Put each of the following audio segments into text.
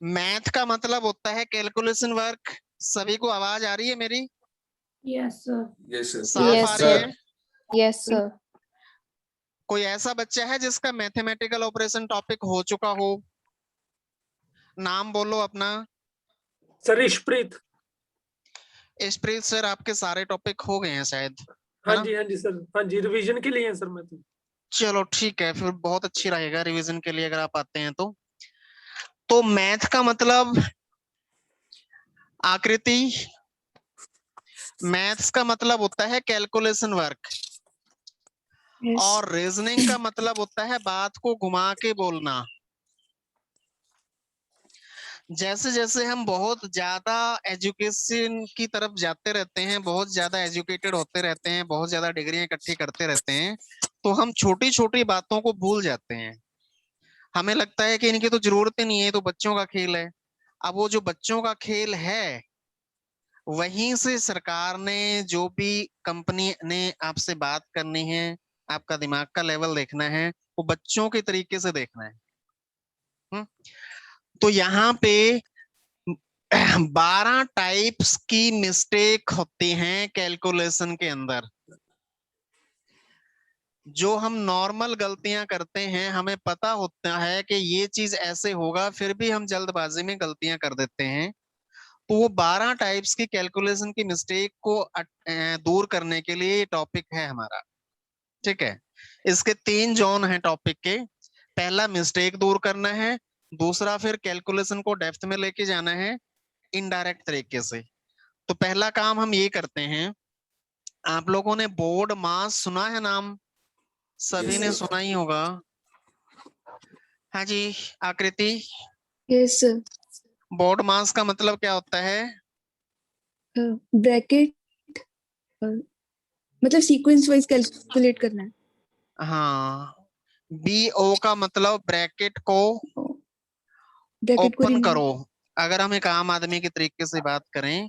Math का मतलब होता है कैलकुलेशन वर्क। सभी को आवाज आ रही है मेरी? Yes sir. Yes sir. साफ आ रही है? Yes sir. कोई ऐसा बच्चा है जिसका मैथमेटिकल ऑपरेशन टॉपिक हो चुका हो? नाम बोलो अपना। सर ईशप्रीत। इशप्रीत सर, आपके सारे टॉपिक हो गए हैं शायद, है हाँ ना? जी हाँ जी सर, हाँ जी रिवीजन के लिए है सर मैं तो। चलो ठीक है, फिर बहुत अच्छी रहेगा रिवीजन के लिए अगर आप आते हैं तो मैथ का मतलब आकृति, मैथ्स का मतलब होता है कैलकुलेशन वर्क, और रीजनिंग का मतलब होता है बात को घुमा के बोलना। जैसे जैसे हम बहुत ज्यादा एजुकेशन की तरफ जाते रहते हैं, बहुत ज्यादा एजुकेटेड होते रहते हैं, बहुत ज्यादा डिग्रियां इकट्ठी करते रहते हैं, तो हम छोटी छोटी बातों को भूल जाते हैं। हमें लगता है कि इनकी तो जरूरत ही नहीं है, तो बच्चों का खेल है। अब वो जो बच्चों का खेल है, वहीं से सरकार ने, जो भी कंपनी ने आपसे बात करनी है, आपका दिमाग का लेवल देखना है, वो बच्चों के तरीके से देखना है। तो यहाँ पे 12 टाइप्स की मिस्टेक होती हैं कैलकुलेशन के अंदर। जो हम नॉर्मल गलतियां करते हैं, हमें पता होता है कि ये चीज ऐसे होगा, फिर भी हम जल्दबाजी में गलतियां कर देते हैं। तो वो 12 टाइप्स की कैलकुलेशन की मिस्टेक को दूर करने के लिए ये टॉपिक है हमारा। ठीक है, इसके 3 जोन हैं टॉपिक के। पहला मिस्टेक दूर करना है, दूसरा फिर कैलकुलेशन को डेप्थ में लेके जाना है इनडायरेक्ट तरीके से। तो पहला काम हम ये करते हैं, आप लोगों ने बोर्ड मास सुना है नाम? सभी ने सुना ही होगा। हाँ जी आकृति, यस सर। बोर्ड मास का मतलब क्या होता है? ब्रैकेट, मतलब सीक्वेंस वाइज कैलकुलेट करना है। हाँ, BO का मतलब ब्रैकेट को ब्रैकेट को ओपन रिमूव। करो। अगर हम एक आम आदमी के तरीके से बात करें,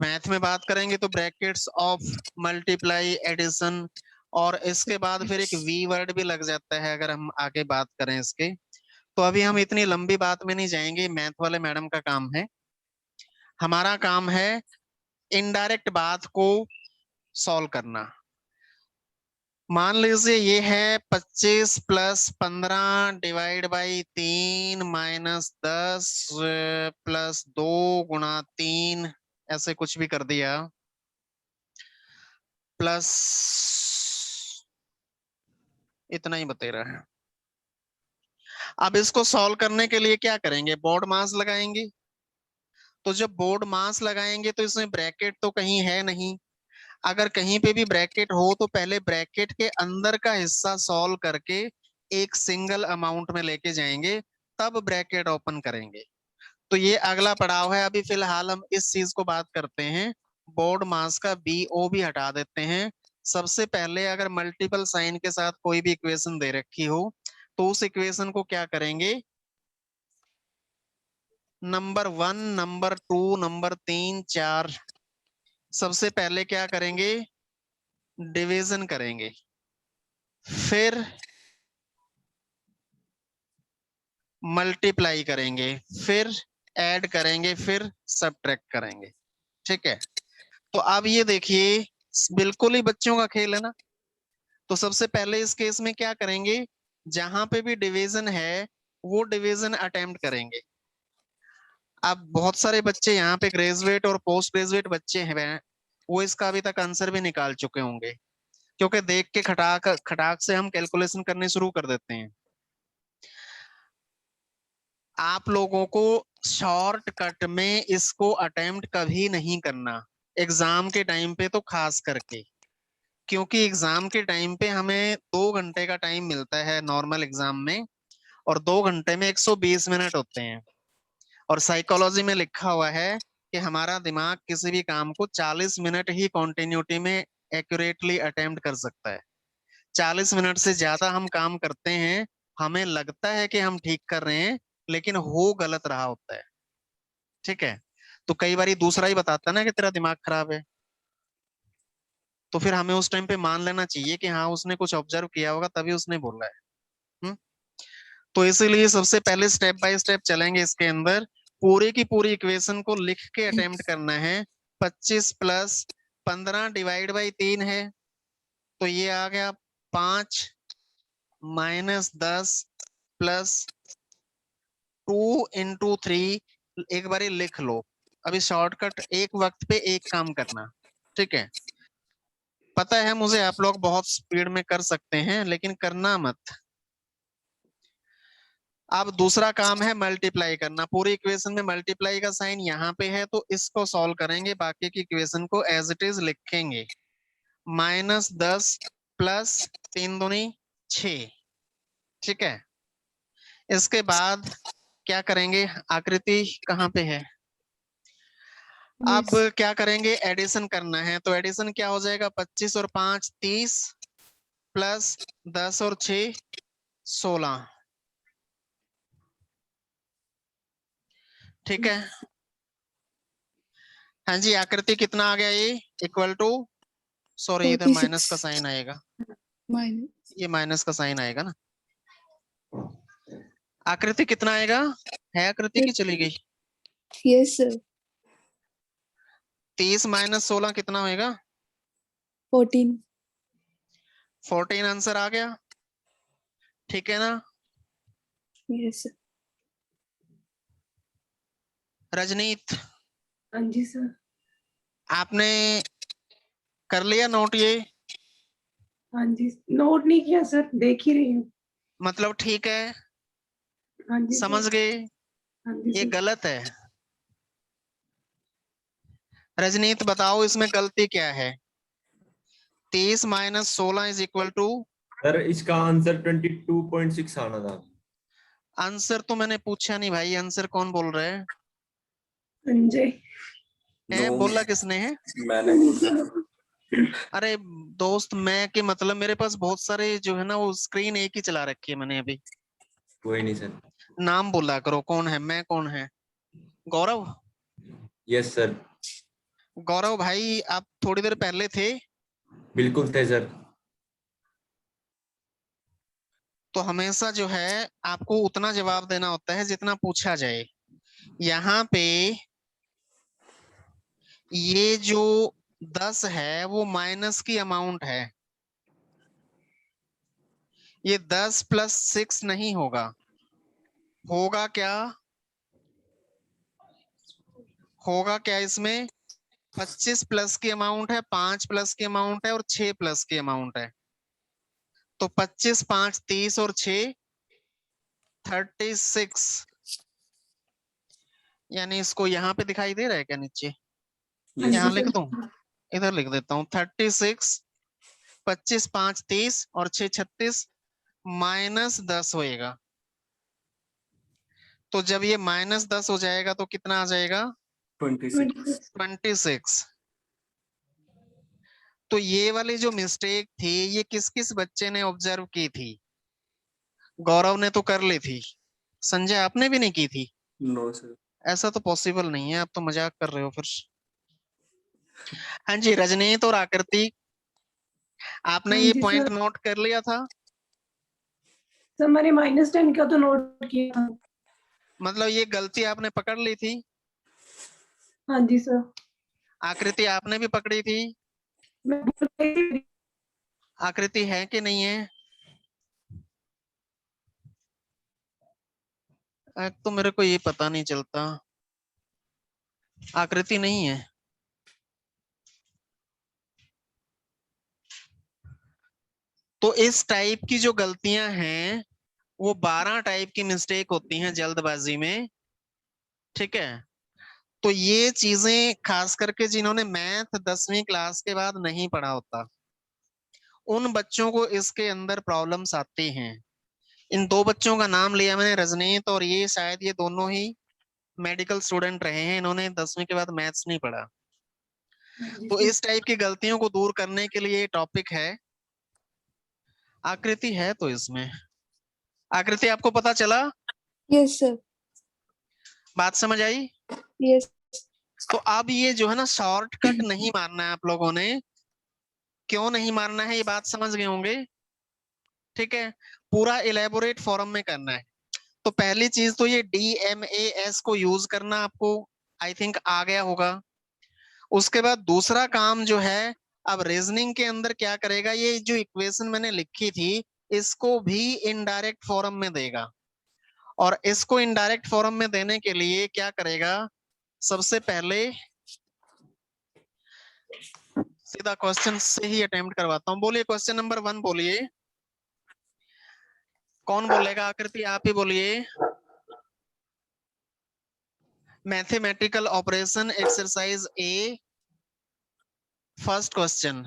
मैथ में बात करेंगे तो ब्रैकेट्स ऑफ मल्टीप्लाई, एडिशन, और इसके बाद फिर एक वी वर्ड भी लग जाता है अगर हम आगे बात करें इसके। तो अभी हम इतनी लंबी बात में नहीं जाएंगे, मैथ वाले मैडम का काम है। हमारा काम है इनडायरेक्ट बात को सॉल्व करना। मान लीजिए ये है 25 plus 15 divide by 3 minus 10 plus 2 गुणा 3, ऐसे कुछ भी कर दिया, प्लस इतना ही बता रहा है। अब इसको सॉल्व करने के लिए क्या करेंगे? बोर्ड मास लगाएंगे। तो जब बोर्ड मास लगाएंगे तो इसमें ब्रैकेट तो कहीं है नहीं। अगर कहीं पे भी ब्रैकेट हो तो पहले ब्रैकेट के अंदर का हिस्सा सॉल्व करके एक सिंगल अमाउंट में लेके जाएंगे, तब ब्रैकेट ओपन करेंगे। तो ये अगला पड़ाव है। अभी फिलहाल हम इस चीज को बात करते हैं, बोर्ड मास का BO भी हटा देते हैं। सबसे पहले अगर मल्टीपल साइन के साथ कोई भी इक्वेशन दे रखी हो, तो उस इक्वेशन को क्या करेंगे? नंबर 1, नंबर 2, नंबर 3, 4, सबसे पहले क्या करेंगे? डिवीजन करेंगे, फिर मल्टीप्लाई करेंगे, फिर ऐड करेंगे, फिर सबट्रैक्ट करेंगे। ठीक है, तो अब ये देखिए, बिल्कुल ही बच्चों का खेल है ना। तो सबसे पहले इस केस में क्या करेंगे? जहां पे भी डिवीजन है वो डिवीजन अटेम्प्ट करेंगे। अब बहुत सारे बच्चे यहाँ पे ग्रेजुएट और पोस्ट ग्रेजुएट बच्चे हैं, वो इसका अभी तक आंसर भी निकाल चुके होंगे, क्योंकि देख के खटाक खटाक से हम कैलकुलेशन करने शुरू कर देते हैं। आप लोगों को शॉर्टकट में इसको अटेम्प्ट कभी नहीं करना, एग्जाम के टाइम पे तो खास करके, क्योंकि एग्जाम के टाइम पे हमें 2 घंटे का टाइम मिलता है नॉर्मल एग्जाम में, और 2 घंटे में 120 मिनट होते हैं। और साइकोलॉजी में लिखा हुआ है कि हमारा दिमाग किसी भी काम को 40 मिनट ही कॉन्टिन्यूटी में एक्यूरेटली अटेम्प्ट कर सकता है। 40 मिनट से ज्यादा हम काम करते हैं, हमें लगता है कि हम ठीक कर रहे हैं, लेकिन हो गलत रहा होता है। ठीक है, तो कई बार दूसरा ही बताता है ना कि तेरा दिमाग खराब है, तो फिर हमें उस टाइम पे मान लेना चाहिए कि हाँ उसने कुछ ऑब्जर्व किया होगा तभी उसने बोला है। तो इसीलिए सबसे पहले स्टेप बाय स्टेप चलेंगे इसके अंदर। पूरी की पूरी इक्वेशन को लिख के अटेम्प्ट करना है। 25 प्लस 15 डिवाइड बाई 3 है, तो ये आ गया 5 माइनस 10 प्लस 2 इंटू 3। एक बारी लिख लो। अभी शॉर्टकट एक वक्त पे एक काम करना, ठीक है। पता है मुझे आप लोग बहुत स्पीड में कर सकते हैं, लेकिन करना मत। अब दूसरा काम है मल्टीप्लाई करना। पूरी इक्वेशन में मल्टीप्लाई का साइन यहाँ पे है, तो इसको सॉल्व करेंगे, बाकी की इक्वेशन को एज इट इज लिखेंगे। माइनस 10 प्लस 3 दूनी 6, ठीक है। इसके बाद क्या करेंगे, आकृति कहाँ पे है? अब क्या करेंगे, एडिशन करना है। तो एडिशन क्या हो जाएगा, 25 और 5 30 प्लस 10 और 6 16, ठीक है। हाँ जी, आकृति कितना आ गया, ये इक्वल टू, सॉरी इधर माइनस का 46 साइन आएगा, माइनस ये माइनस का साइन आएगा ना। आकृति कितना आएगा, है आकृति की चली गई? यस सर 30 माइनस 16 कितना होएगा? 14 14 आंसर आ गया, ठीक है ना। यस सर रजनीत, हाँ जी सर। आपने कर लिया नोट ये? हाँ जी, नोट नहीं किया सर, देख ही रही हूँ। मतलब ठीक है, हाँ जी समझ सर। गए? हाँ जी ये सर। गलत है। रजनीत बताओ इसमें गलती क्या है? 30 minus 16 is equal to, sir इसका आंसर 22.6 आना था। आंसर तो मैंने पूछा नहीं भाई, आंसर कौन बोल रहा है? संजय। बोला किसने है? मैंने अरे दोस्त, मैं के मतलब मेरे पास बहुत सारे जो है ना, वो स्क्रीन एक ही चला रखी है मैंने अभी। कोई नहीं सर। नाम बोला करो, कौन है, मैं कौन है? गौरव? Yes sir. गौरव भाई आप थोड़ी देर पहले थे, बिल्कुल थे सर। तो हमेशा जो है आपको उतना जवाब देना होता है जितना पूछा जाए। यहाँ पे ये जो 10 है वो माइनस की अमाउंट है, ये 10 प्लस 6 नहीं होगा। होगा क्या, होगा क्या इसमें? 25 प्लस की अमाउंट है, 5 प्लस की अमाउंट है और 6 प्लस की अमाउंट है। तो 25 5 30 और 6 36, यानी इसको यहाँ पे दिखाई दे रहा है क्या नीचे? हाँ यहाँ जी लिख सर। दूं, इधर लिख देता हूँ 36, 25 5 30 और 6 36, माइनस 10 होएगा। तो जब ये माइनस 10 हो जाएगा तो कितना आ जाएगा? 26। तो ये वाली जो मिस्टेक थी, ये किस किस बच्चे ने ऑब्जर्व की थी? गौरव ने तो कर ली थी, संजय आपने भी नहीं की थी? No sir. ऐसा तो पॉसिबल नहीं है, आप तो मजाक कर रहे हो फिर। हाँ जी, रजनीत और आकृति, आपने हाँ ये जी पॉइंट सर। नोट कर लिया था? सर मैंने -10 का तो नोट किया था। मतलब ये गलती आपने पकड़ ली थी? हाँ जी सर। आकृति आपने भी पकड़ी थी? मैं भूल गई थी। आकृति है कि नहीं है? तो मेरे को ये पता नहीं चलता, आकृति नहीं है। तो इस टाइप की जो गलतियां हैं वो 12 टाइप की मिस्टेक होती हैं जल्दबाजी में, ठीक है। तो ये चीजें खास करके जिन्होंने मैथ 10वीं क्लास के बाद नहीं पढ़ा होता, उन बच्चों को इसके अंदर प्रॉब्लम्स आती हैं। इन दो बच्चों का नाम लिया मैंने, रजनीत और ये, शायद ये दोनों ही मेडिकल स्टूडेंट रहे हैं, इन्होंने 10वीं के बाद मैथ्स नहीं पढ़ा। हाँ जी तो सर। इस टाइप की गलतियों को दूर करने के लिए टॉपिक है। आकृति है तो इसमें, आकृति आपको पता चला, यस सर बात समझ आई? यस तो अब ये जो है ना, शॉर्टकट नहीं मारना है आप लोगों ने। क्यों नहीं मारना है ये बात समझ गए होंगे, ठीक है। पूरा इलेबोरेट फॉर्म में करना है। तो पहली चीज तो ये DMAS को यूज करना आपको आई थिंक आ गया होगा। उसके बाद दूसरा काम जो है, अब रीजनिंग के अंदर क्या करेगा, ये जो इक्वेशन मैंने लिखी थी इसको भी इनडायरेक्ट फॉर्म में देगा। और इसको इनडायरेक्ट फॉर्म में देने के लिए क्या करेगा, सबसे पहले सीधा क्वेश्चन से ही अटेम्प्ट करवाता हूं। बोलिए क्वेश्चन नंबर 1 बोलिए। कौन बोलेगा? आकृति आप ही बोलिए। Mathematical operation exercise A, first question.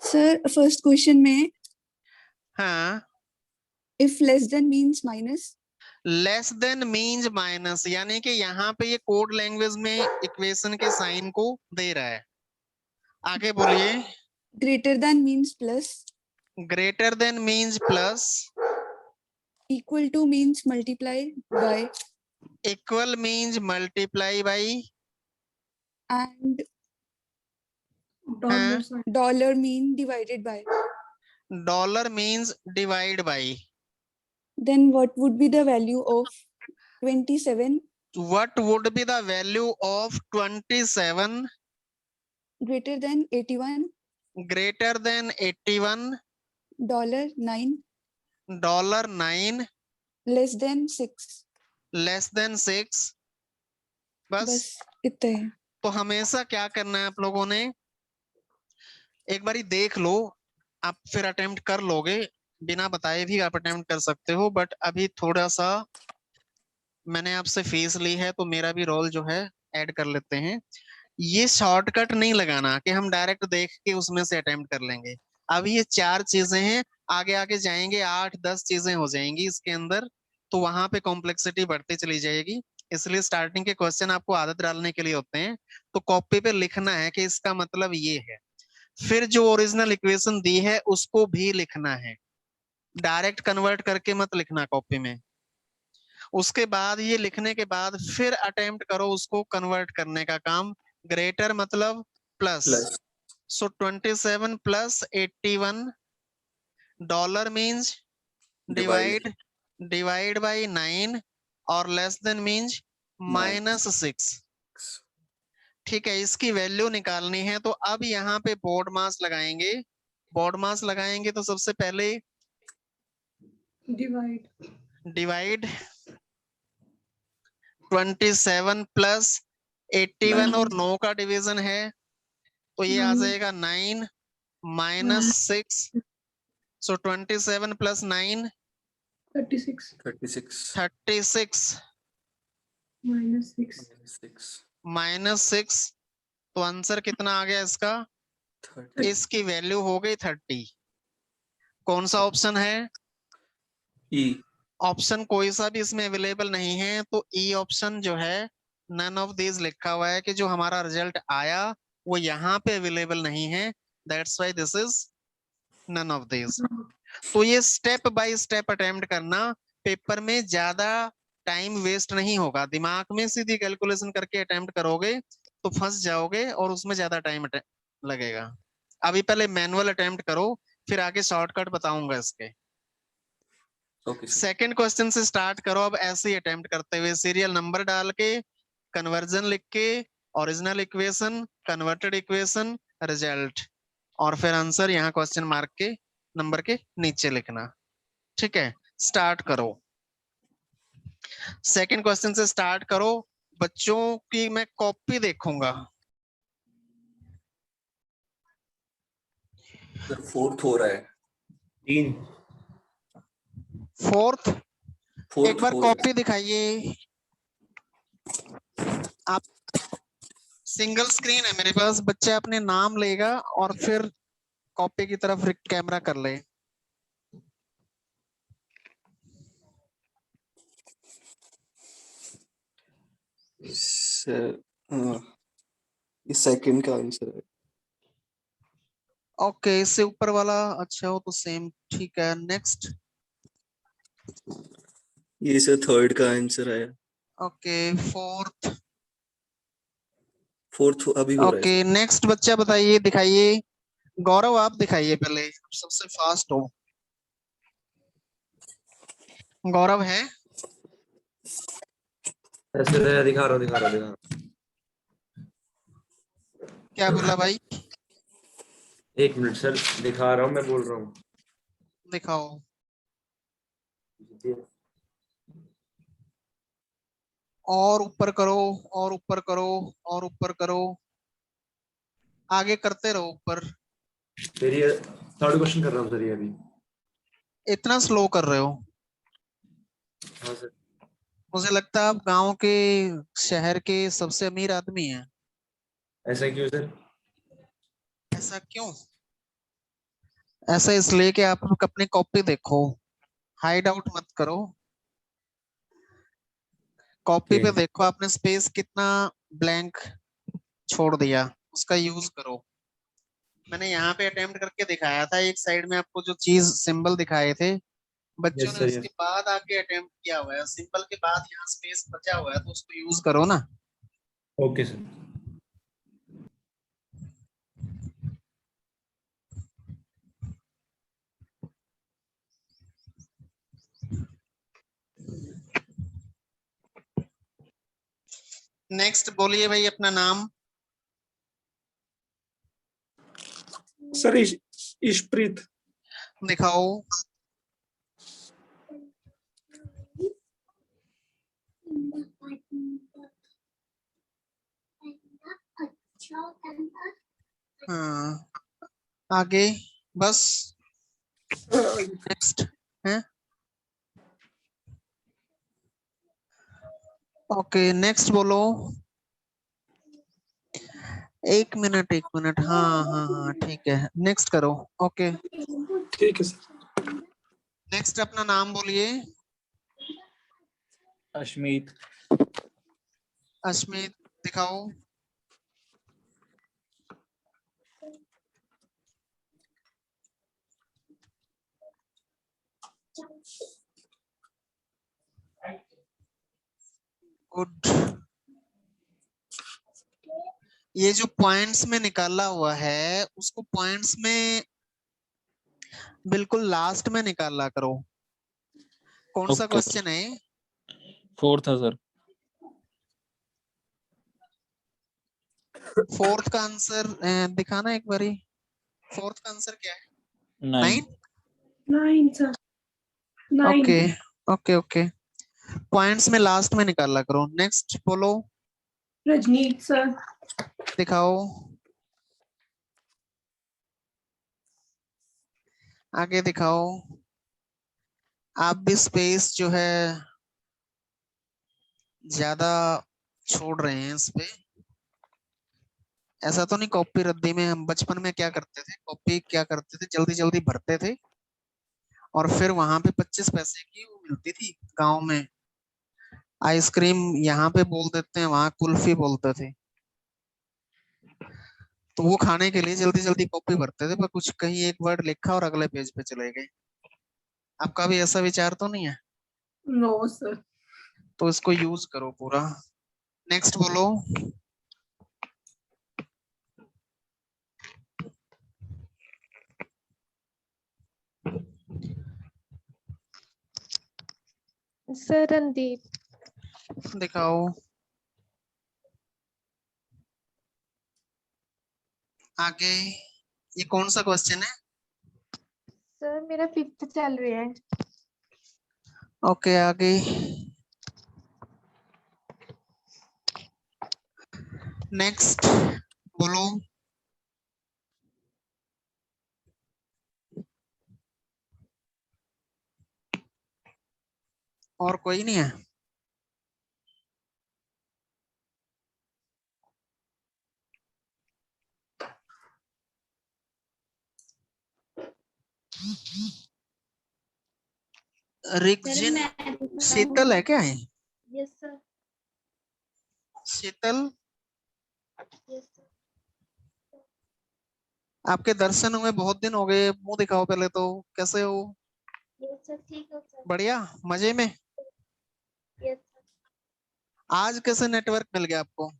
Sir first question में हाँ, if less than means minus, less than means minus, यानी कि यहाँ पे ये कोड लैंग्वेज में इक्वेशन के साइन को दे रहा है। आगे बोलिए। Greater than means plus, greater than means plus, equal to means multiply by, equal means multiply by, and dollar sign, dollar mean divided by. Dollar means divide by. Then what would be the value of 27 What would be the value of 27 greater than 81 greater than 81 $9 $9 less than 6? less than 6? बस बस इतना है। तो हमेशा क्या करना है आप लोगों ने, एक बारी देख लो, आप फिर अटेम्प्ट कर लोगे, बिना बताए भी आप अटेम्प्ट कर सकते हो, बट अभी थोड़ा सा मैंने आपसे फीस ली है तो मेरा भी रोल जो है ऐड कर लेते हैं। ये शॉर्टकट नहीं लगाना कि हम डायरेक्ट देख के उसमें से अटेम्प्ट कर लेंगे। अभी ये 4 चीजें हैं, आगे आगे जाएंगे 8-10 चीजें हो जाएंगी इसके अंदर, तो वहां पे कॉम्प्लेक्सिटी बढ़ती चली जाएगी। इसलिए स्टार्टिंग के क्वेश्चन आपको आदत डालने के लिए होते हैं, तो कॉपी पे लिखना है कि इसका मतलब ये है, फिर जो ओरिजिनल इक्वेशन दी है उसको भी लिखना है, डायरेक्ट कन्वर्ट करके मत लिखना कॉपी में। उसके बाद ये लिखने के बाद फिर अटेम्प्ट करो उसको कन्वर्ट करने का काम। ग्रेटर मतलब plus, plus so 27 plus 81, dollar means divide divide by 9, और लेस देन मीन्स -6। ठीक है, इसकी वैल्यू निकालनी है। तो अब यहाँ पे बोर्ड मास लगाएंगे। बोर्ड मास लगाएंगे तो सबसे पहले डिवाइड 27 प्लस 81 और 9 का डिवीजन है तो ये आ जाएगा 9 -6, सो 27 प्लस 9 36 36 -6, तो आंसर कितना आ गया इसका? इसकी वैल्यू हो गई 30। कौन सा ऑप्शन है? ई। ऑप्शन कोई सा भी इसमें अवेलेबल नहीं है, तो ई ऑप्शन जो है नन ऑफ दीज लिखा हुआ है कि जो हमारा रिजल्ट आया वो यहाँ पे अवेलेबल नहीं है, that's why this is none of these. तो ये स्टेप बाय स्टेप अटेम्प्ट करना, पेपर में ज्यादा टाइम वेस्ट नहीं होगा। दिमाग में सीधी कैलकुलेशन करके अटेम्प्ट करोगे तो फंस जाओगे और उसमें ज्यादा टाइम लगेगा। अभी पहले मैनुअल अटेम्प्ट करो, फिर आगे शॉर्टकट बताऊंगा इसके। सेकंड क्वेश्चन से स्टार्ट करो। अब ऐसे ही अटेम्प्ट करते हुए सीरियल नंबर डाल के, कन्वर्जन लिख के, original equation, converted equation, result, और फिर आंसर यहाँ क्वेश्चन मार्क के नंबर के नीचे लिखना। ठीक है, स्टार्ट करो। सेकंड क्वेश्चन से स्टार्ट करो। बच्चों की मैं कॉपी देखूंगा। फोर्थ हो रहा है। 3 फोर्थ, एक बार हो कॉपी दिखाइए आप। सिंगल स्क्रीन है मेरे पास, बच्चा अपने नाम लेगा और फिर कॉपी की तरफ कैमरा कर ले। सर ये सेकंड का आंसर है। ओके, इससे ऊपर वाला अच्छा हो तो सेम, ठीक है। नेक्स्ट, ये सर थर्ड का आंसर आया। ओके फोर्थ, फोर्थ अभी हो रहा है ओके नेक्स्ट बच्चा बताइए, दिखाइए। गौरव आप दिखाइए पहले, सबसे फास्ट हो। गौरव है? ऐसे दिखा रहा हूँ। क्या बोला भाई? 1 मिनट सर, दिखा रहा हूँ, मैं बोल रहा हूँ। दिखाओ। और ऊपर करो, और ऊपर करो, और ऊपर करो, आगे करते रहो ऊपर। फिर ये 3rd क्वेश्चन कर रहा हूँ सर ये अभी। इतना स्लो कर रहे हो? हाँ सर। मुझे लगता है आप गांव के, शहर के सबसे अमीर आदमी हैं। ऐसा क्यों सर? ऐसा क्यों? ऐसा इसलिए कि आप अपनी कॉपी देखो, हाइड आउट मत करो। कॉपी पे Okay. देखो आपने स्पेस कितना ब्लैंक छोड़ दिया, उसका यूज करो। मैंने यहाँ पे अटेम्प्ट करके दिखाया था, एक साइड में आपको जो चीज सिंबल दिखाए थे, बच्चों Yes ने sir, उसके yes. बाद आके अटेम्प्ट किया हुआ है। सिंबल के बाद यहाँ स्पेस बचा हुआ है, तो उसको यूज करो ना। Okay sir. नेक्स्ट बोलिए भाई अपना नाम। सर इशप्रीत। दिखाओ। हाँ, आगे बस। नेक्स्ट है। ओके नेक्स्ट बोलो। 1 मिनट, हाँ हाँ हाँ ठीक है, नेक्स्ट करो। ओके ठीक है सर। नेक्स्ट अपना नाम बोलिए। अश्मीत। अश्मित दिखाओ। गुड। ये जो पॉइंट्स में निकाला हुआ है, उसको पॉइंट्स में बिल्कुल लास्ट में निकाला करो। कौन सा ओके क्वेश्चन है? 4th है सर। 4th का आंसर दिखाना एक बारी। 4th का आंसर क्या है? 9। 9। 9 sir. 9. Okay okay okay, points में लास्ट में निकाला करो। नेक्स्ट बोलो। Rajneet sir. दिखाओ। आगे दिखाओ। आप भी स्पेस जो है ज्यादा छोड़ रहे हैं इस पे। ऐसा तो नहीं कॉपी रद्दी में हम बचपन में क्या करते थे, कॉपी क्या करते थे, जल्दी जल्दी भरते थे और फिर वहां पे 25 पैसे की वो मिलती थी गांव में आइसक्रीम, यहाँ पे बोल देते हैं वहां कुल्फी बोलते थे। तो वो खाने के लिए जल्दी जल्दी कॉपी भरते थे, पर कुछ कहीं एक वर्ड लिखा और अगले पेज पे चले गए। आपका भी ऐसा विचार तो नहीं है? No sir. तो इसको यूज करो पूरा। नेक्स्ट बोलो। सर रणदीप। दिखाओ। आगे ये कौन सा क्वेश्चन है? सर मेरा 5th चल रहा है। ओके आगे नेक्स्ट बोलो। और कोई नहीं है? रिकजिन शीतल है क्या है? Yes sir. Sheetal yes sir. आपके दर्शन हुए बहुत दिन हो गए, मुंह दिखाओ पहले तो। कैसे हो? यस सर ठीक है सर। बढ़िया, मजे में। Yes sir. आज कैसे नेटवर्क मिल गया आपको?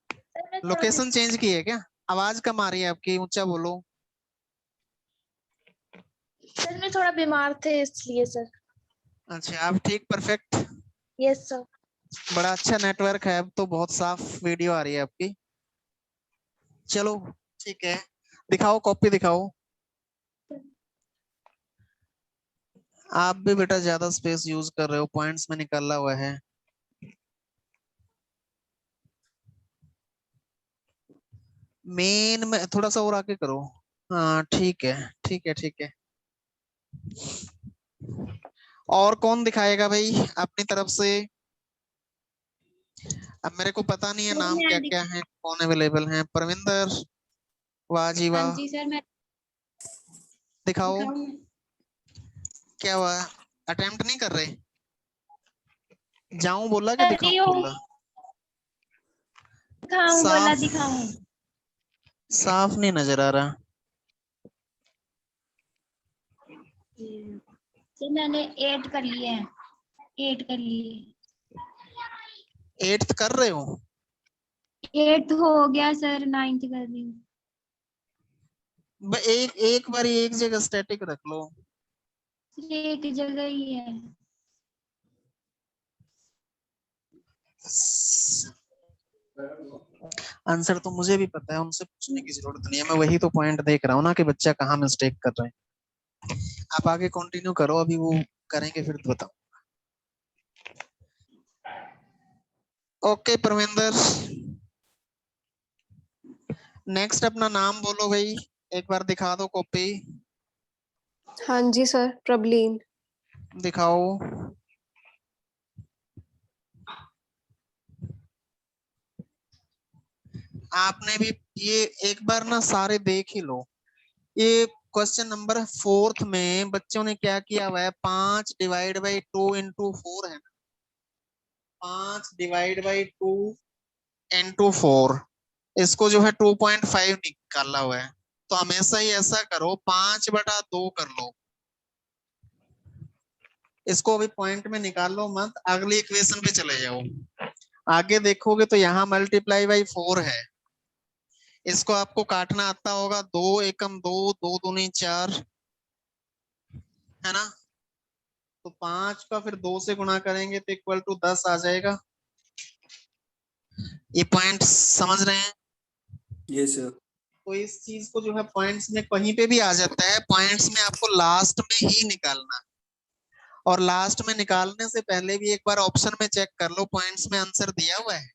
सर मैं लोकेशन चेंज की है क्या? आवाज कम आ रही है आपकी, ऊंचा बोलो। थोड़ा बीमार थे इसलिए सर। अच्छा, आप ठीक, परफेक्ट। Yes sir. बड़ा अच्छा नेटवर्क है, अब तो बहुत साफ वीडियो आ रही है आपकी। चलो ठीक है, दिखाओ कॉपी दिखाओ। आप भी बेटा ज्यादा स्पेस यूज कर रहे हो, पॉइंट्स में निकाला हुआ है। मेन में थोड़ा सा और आगे करो। हाँ ठीक है, ठीक है, ठीक है। और कौन दिखाएगा भाई अपनी तरफ से? अब मेरे को पता नहीं है नाम क्या क्या है, कौन अवेलेबल है। परविंदर, वाह जी हाँ वाह, जी सर, मैं दिखाओ। दिखाऊं? क्या हुआ, अटेम्प्ट नहीं कर रहे? जाऊं बोला कि कर दिखाऊं रही हूँ। बोला? दिखाऊं बोला, साफ दिखाऊं। साफ नहीं नजर आ रहा। सर मैंने 8 कर लिए हैं, 8 कर लिए। 8th कर रहे हो? 8 हो गया सर, 9th कर रही हूँ। एक एक बार एक जगह स्टैटिक रख लो। एक जगह ही है। आंसर तो मुझे भी पता है, उनसे पूछने की जरूरत नहीं है, मैं वही तो पॉइंट देख रहा हूँ ना कि बच्चा कहाँ मिस्टेक कर रहे हैं। आप आगे कंटिन्यू करो, अभी वो करेंगे फिर तो बताओ। ओके परविंदर, नेक्स्ट अपना नाम बोलो भाई, एक बार दिखा दो कॉपी। हाँ जी सर, प्रबलीन। दिखाओ। आपने भी ये एक बार ना सारे देख ही लो। ये क्वेश्चन नंबर 4th में बच्चों ने क्या किया हुआ है, 5 डिवाइड बाई 2 इंटू 4 है ना, 5 डिवाइड बाई 2 इंटू 4, इसको जो है 2.5 निकाला हुआ है। तो हमेशा ही ऐसा करो, 5/2 कर लो। इसको अभी पॉइंट में निकाल लो मत, अगली इक्वेशन पे चले जाओ। आगे देखोगे तो यहाँ मल्टीप्लाई बाई 4 है, इसको आपको काटना आता होगा। 2 एकम 2, 2 दूनी 4, है ना? तो 5 का फिर 2 से गुणा करेंगे तो इक्वल टू 10 आ जाएगा। ये पॉइंट समझ रहे हैं? Yes sir. तो इस चीज को जो है पॉइंट्स में कहीं पे भी आ जाता है, पॉइंट्स में आपको लास्ट में ही निकालना। और लास्ट में निकालने से पहले भी एक बार ऑप्शन में चेक कर लो पॉइंट्स में आंसर दिया हुआ है।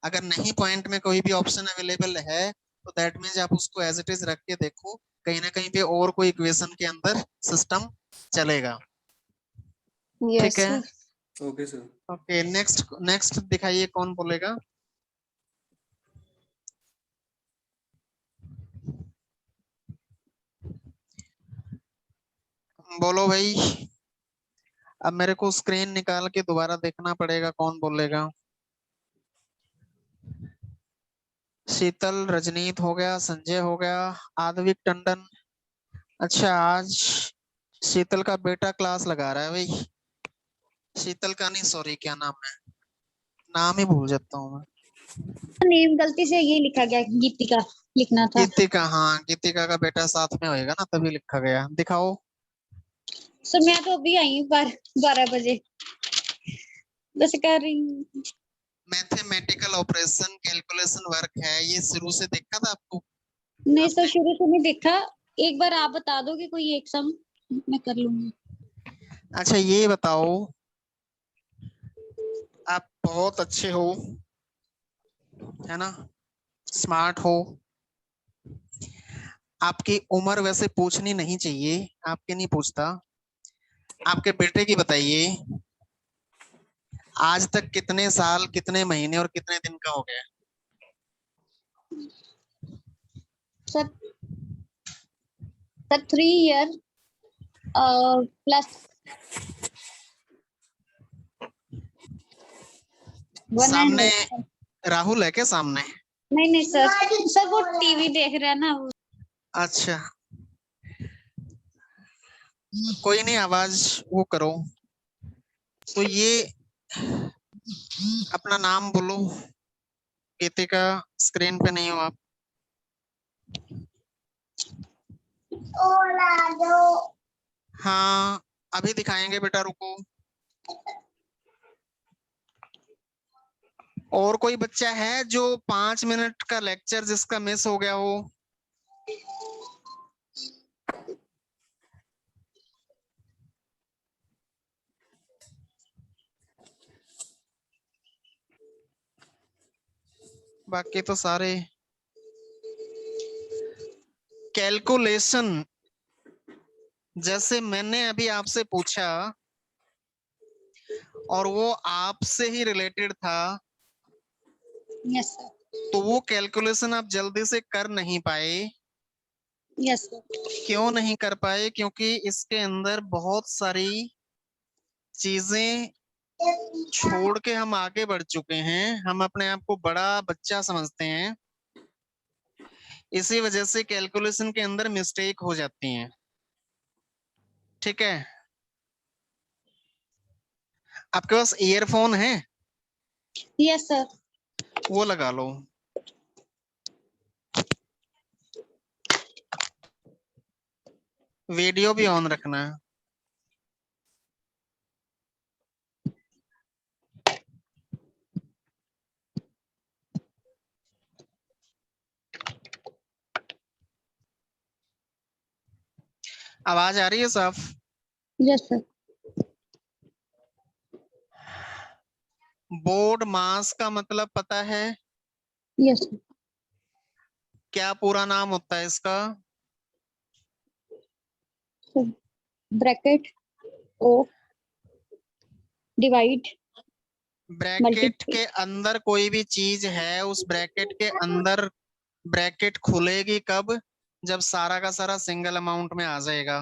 अगर नहीं पॉइंट में कोई भी ऑप्शन अवेलेबल है तो दैट मीन्स आप उसको एज इट इज रख के देखो, कहीं ना कहीं पे और कोई इक्वेशन के अंदर सिस्टम चलेगा। यस ठीक है, sir. Okay sir. Okay next, next दिखाइए कौन बोलेगा। बोलो भाई, अब मेरे को स्क्रीन निकाल के दोबारा देखना पड़ेगा कौन बोलेगा। शीतल, रजनीत हो गया, संजय हो गया, आदविक टंडन। अच्छा, आज शीतल का बेटा क्लास लगा रहा है भाई। शीतल का नहीं, सॉरी क्या नाम है, नाम ही भूल जाता हूँ मैं। नेम गलती से ये लिखा गया, गीतिका लिखना था। गीतिका, हाँ गीतिका का बेटा साथ में होएगा ना, तभी लिखा गया। दिखाओ। सर मैं तो अभी आई हूँ 12 बजे, बस कर रही हूँ। मैथमेटिकल ऑपरेशन कैलकुलेशन वर्क है, ये शुरू से देखा था आपको? नहीं सर, शुरू से नहीं देखा। एक बार आप बता दो कि कोई एक सम मैं कर लूंगी। अच्छा ये बताओ, आप बहुत अच्छे हो, है ना, स्मार्ट हो, आपकी उम्र वैसे पूछनी नहीं चाहिए, आपके नहीं पूछता, आपके बेटे की बताइए, आज तक कितने साल, कितने महीने और कितने दिन का हो गया? सर 3 ईयर प्लस 1 सामने राहुल है क्या सामने? नहीं नहीं सर, सर वो टीवी देख रहा है ना वो। अच्छा कोई नहीं, आवाज वो करो। तो ये अपना नाम बोलो। गीतिका, स्क्रीन पे नहीं हो आप। हाँ अभी दिखाएंगे बेटा, रुको। और कोई बच्चा है जो 5 मिनट का लेक्चर जिसका मिस हो गया हो? बाकी तो सारे कैलकुलेशन, जैसे मैंने अभी आपसे पूछा और वो आपसे ही रिलेटेड था, यस सर, तो वो कैलकुलेशन आप जल्दी से कर नहीं पाए। यस सर, क्यों नहीं कर पाए? क्योंकि इसके अंदर बहुत सारी चीजें छोड़ के हम आगे बढ़ चुके हैं, हम अपने आप को बड़ा बच्चा समझते हैं, इसी वजह से कैलकुलेशन के अंदर मिस्टेक हो जाती हैं। ठीक है, आपके पास ईयरफोन है? Yes sir. वो लगा लो। वीडियो भी ऑन रखना। आवाज आ रही है साफ? Yes sir. बोर्ड मास का मतलब पता है? Yes sir. क्या पूरा नाम होता है इसका? ब्रैकेट ओ डिवाइड ब्रैकेट के अंदर कोई भी चीज है, उस ब्रैकेट के अंदर ब्रैकेट खुलेगी कब? जब सारा का सारा सिंगल अमाउंट में आ जाएगा,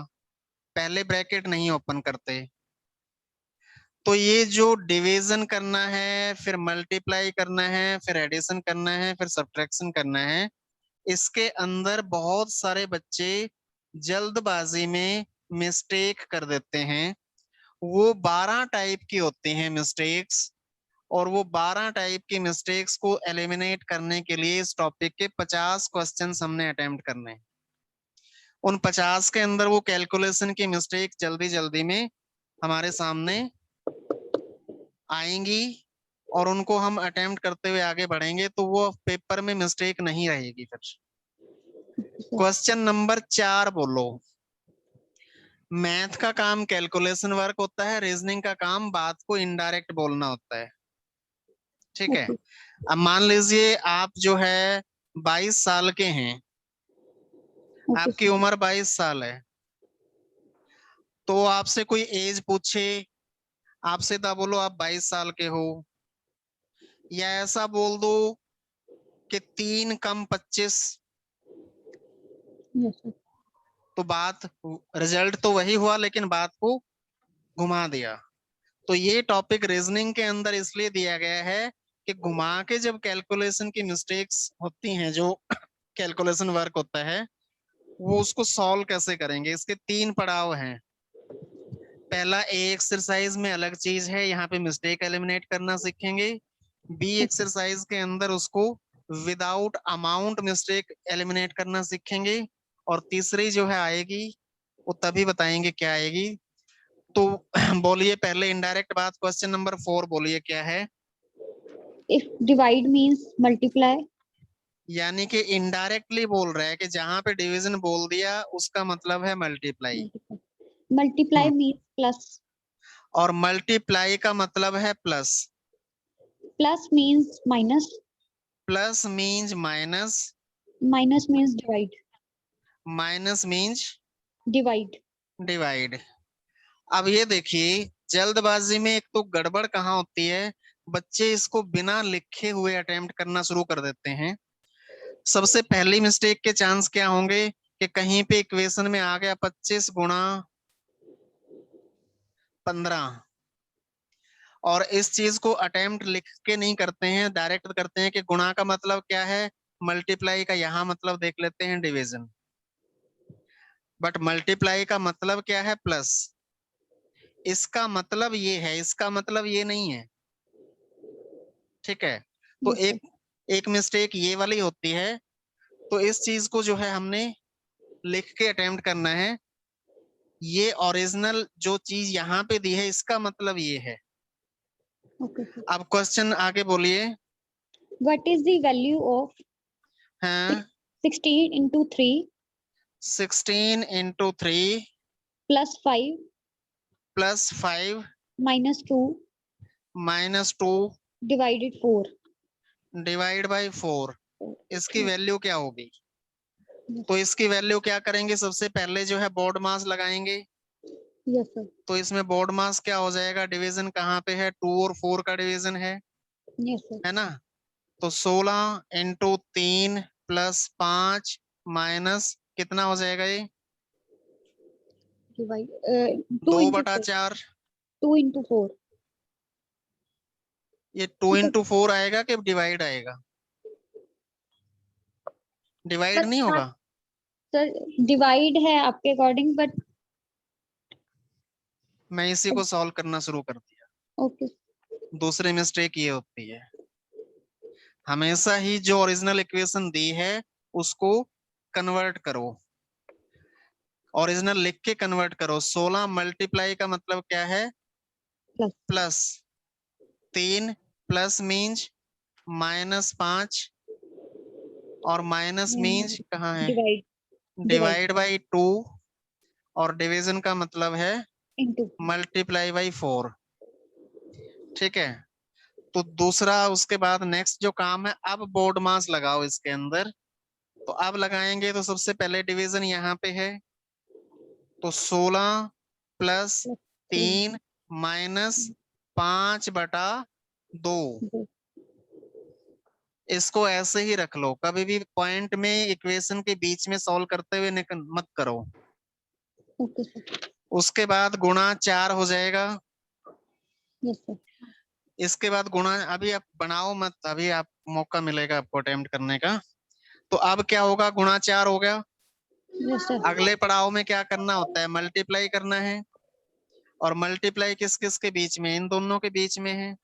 पहले ब्रैकेट नहीं ओपन करते। तो ये जो डिवीजन करना है, फिर मल्टीप्लाई करना है, फिर एडिशन करना है, फिर सब्ट्रैक्शन करना है, इसके अंदर बहुत सारे बच्चे जल्दबाजी में मिस्टेक कर देते हैं। वो 12 टाइप की होती हैं मिस्टेक्स, और वो 12 टाइप की मिस्टेक्स को एलिमिनेट करने के लिए इस टॉपिक के 50 क्वेश्चंस हमने अटेम्प्ट करने हैं। उन 50 के अंदर वो कैलकुलेशन की मिस्टेक जल्दी जल्दी में हमारे सामने आएंगी, और उनको हम अटेम्प्ट करते हुए आगे बढ़ेंगे, तो वो पेपर में मिस्टेक नहीं रहेगी। फिर क्वेश्चन नंबर 4 बोलो। मैथ का काम कैलकुलेशन वर्क होता है, रीजनिंग का काम बात को इनडायरेक्ट बोलना होता है। ठीक है, अब मान लीजिए आप जो है 22 साल के हैं, आपकी उम्र 22 साल है, तो आपसे कोई एज पूछे, आप सीधा बोलो आप 22 साल के हो, या ऐसा बोल दो कि 3 कम 25, तो बात, रिजल्ट तो वही हुआ लेकिन बात को घुमा दिया। तो ये टॉपिक रीजनिंग के अंदर इसलिए दिया गया है कि घुमा के जब कैलकुलेशन की मिस्टेक्स होती हैं, जो कैलकुलेशन वर्क होता है, वो उसको सॉल्व कैसे करेंगे। इसके 3 पड़ाव हैं। पहला, ए एक्सरसाइज में अलग चीज है, यहाँ पे मिस्टेक एलिमिनेट करना सीखेंगे। बी एक्सरसाइज के अंदर उसको विदाउट अमाउंट मिस्टेक एलिमिनेट करना सीखेंगे। और तीसरी जो है आएगी, वो तभी बताएंगे क्या आएगी। तो बोलिए पहले इनडायरेक्ट बात, क्वेश्चन नंबर 4 बोलिए क्या है? इफ डिवाइड मींस मल्टीप्लाई, यानी कि इनडायरेक्टली बोल रहा है कि जहां पे डिवीजन बोल दिया उसका मतलब है मल्टीप्लाई, मल्टीप्लाई मींस प्लस, और मल्टीप्लाई का मतलब है plus, plus means minus, plus means minus, minus means divide, minus means divide. Divide. अब ये देखिए, जल्दबाजी में एक तो गड़बड़ कहाँ होती है, बच्चे इसको बिना लिखे हुए अटेम्प्ट करना शुरू कर देते हैं। सबसे पहली मिस्टेक के चांस क्या होंगे कि कहीं पे इक्वेशन में आ गया 25 गुणा 15, और इस चीज को अटेम्प्ट लिख के नहीं करते हैं, डायरेक्ट करते हैं कि गुणा का मतलब क्या है, मल्टीप्लाई का यहाँ मतलब देख लेते हैं डिवीजन, बट मल्टीप्लाई का मतलब क्या है, प्लस। इसका मतलब ये है, इसका मतलब ये नहीं है। ठीक है, तो एक मिस्टेक ये वाली होती है। तो इस चीज को जो है हमने लिख के अटेम्प्ट करना है। ये ओरिजिनल जो चीज यहाँ पे दी है इसका मतलब ये है। Okay, sir. अब क्वेश्चन आगे बोलिए। What is the value of हाँ 16 into 3 16 into 3 plus 5 plus 5 minus 2 minus 2 divided 4? Divide by 4, इसकी वैल्यू क्या होगी? तो इसकी वैल्यू क्या करेंगे, सबसे पहले जो है बोर्ड मास लगाएंगे। Yes, sir. तो इसमें बोर्ड मास क्या हो जाएगा, डिवीजन कहाँ पे है, 2 और 4 का डिवीजन है Yes, sir. ना। तो 16 into 3 plus 5 माइनस कितना हो जाएगा ये, Divide 2 into बटा 4. 4। 2 into 4. ये 2 into 4 आएगा कि डिवाइड आएगा? डिवाइड नहीं होगा। सर डिवाइड है आपके अकॉर्डिंग, बट मैं इसी को सॉल्व करना शुरू कर दिया। ओके। दूसरी मिस्टेक ये होती है, हमेशा ही जो ओरिजिनल इक्वेशन दी है उसको कन्वर्ट करो, ओरिजिनल लिख के कन्वर्ट करो। 16 मल्टीप्लाई का मतलब क्या है, प्लस। प्लस 3 प्लस मीन्स -5 और माइनस मीन्स कहाँ है, डिवाइड डिवाइड बाई 2 और डिवीजन का मतलब है इनटू मल्टीप्लाई बाई 4। ठीक है, तो दूसरा उसके बाद नेक्स्ट जो काम है, अब बोर्ड मास लगाओ इसके अंदर। तो अब लगाएंगे तो सबसे पहले डिवीजन यहाँ पे है, तो 16 प्लस 3 माइनस 5 बटा 2। इसको ऐसे ही रख लो, कभी भी पॉइंट में इक्वेशन के बीच में सॉल्व करते हुए मत करो। Okay sir. उसके बाद गुणा 4 हो जाएगा। Yes sir. इसके बाद गुणा, अभी आप बनाओ मत, अभी आप मौका मिलेगा आपको अटेम्प्ट करने का। तो अब क्या होगा, गुणा 4 हो गया। Yes sir. अगले पड़ाव में क्या करना होता है, मल्टीप्लाई करना है, और मल्टीप्लाई किस किस के बीच में, इन दोनों के बीच में है।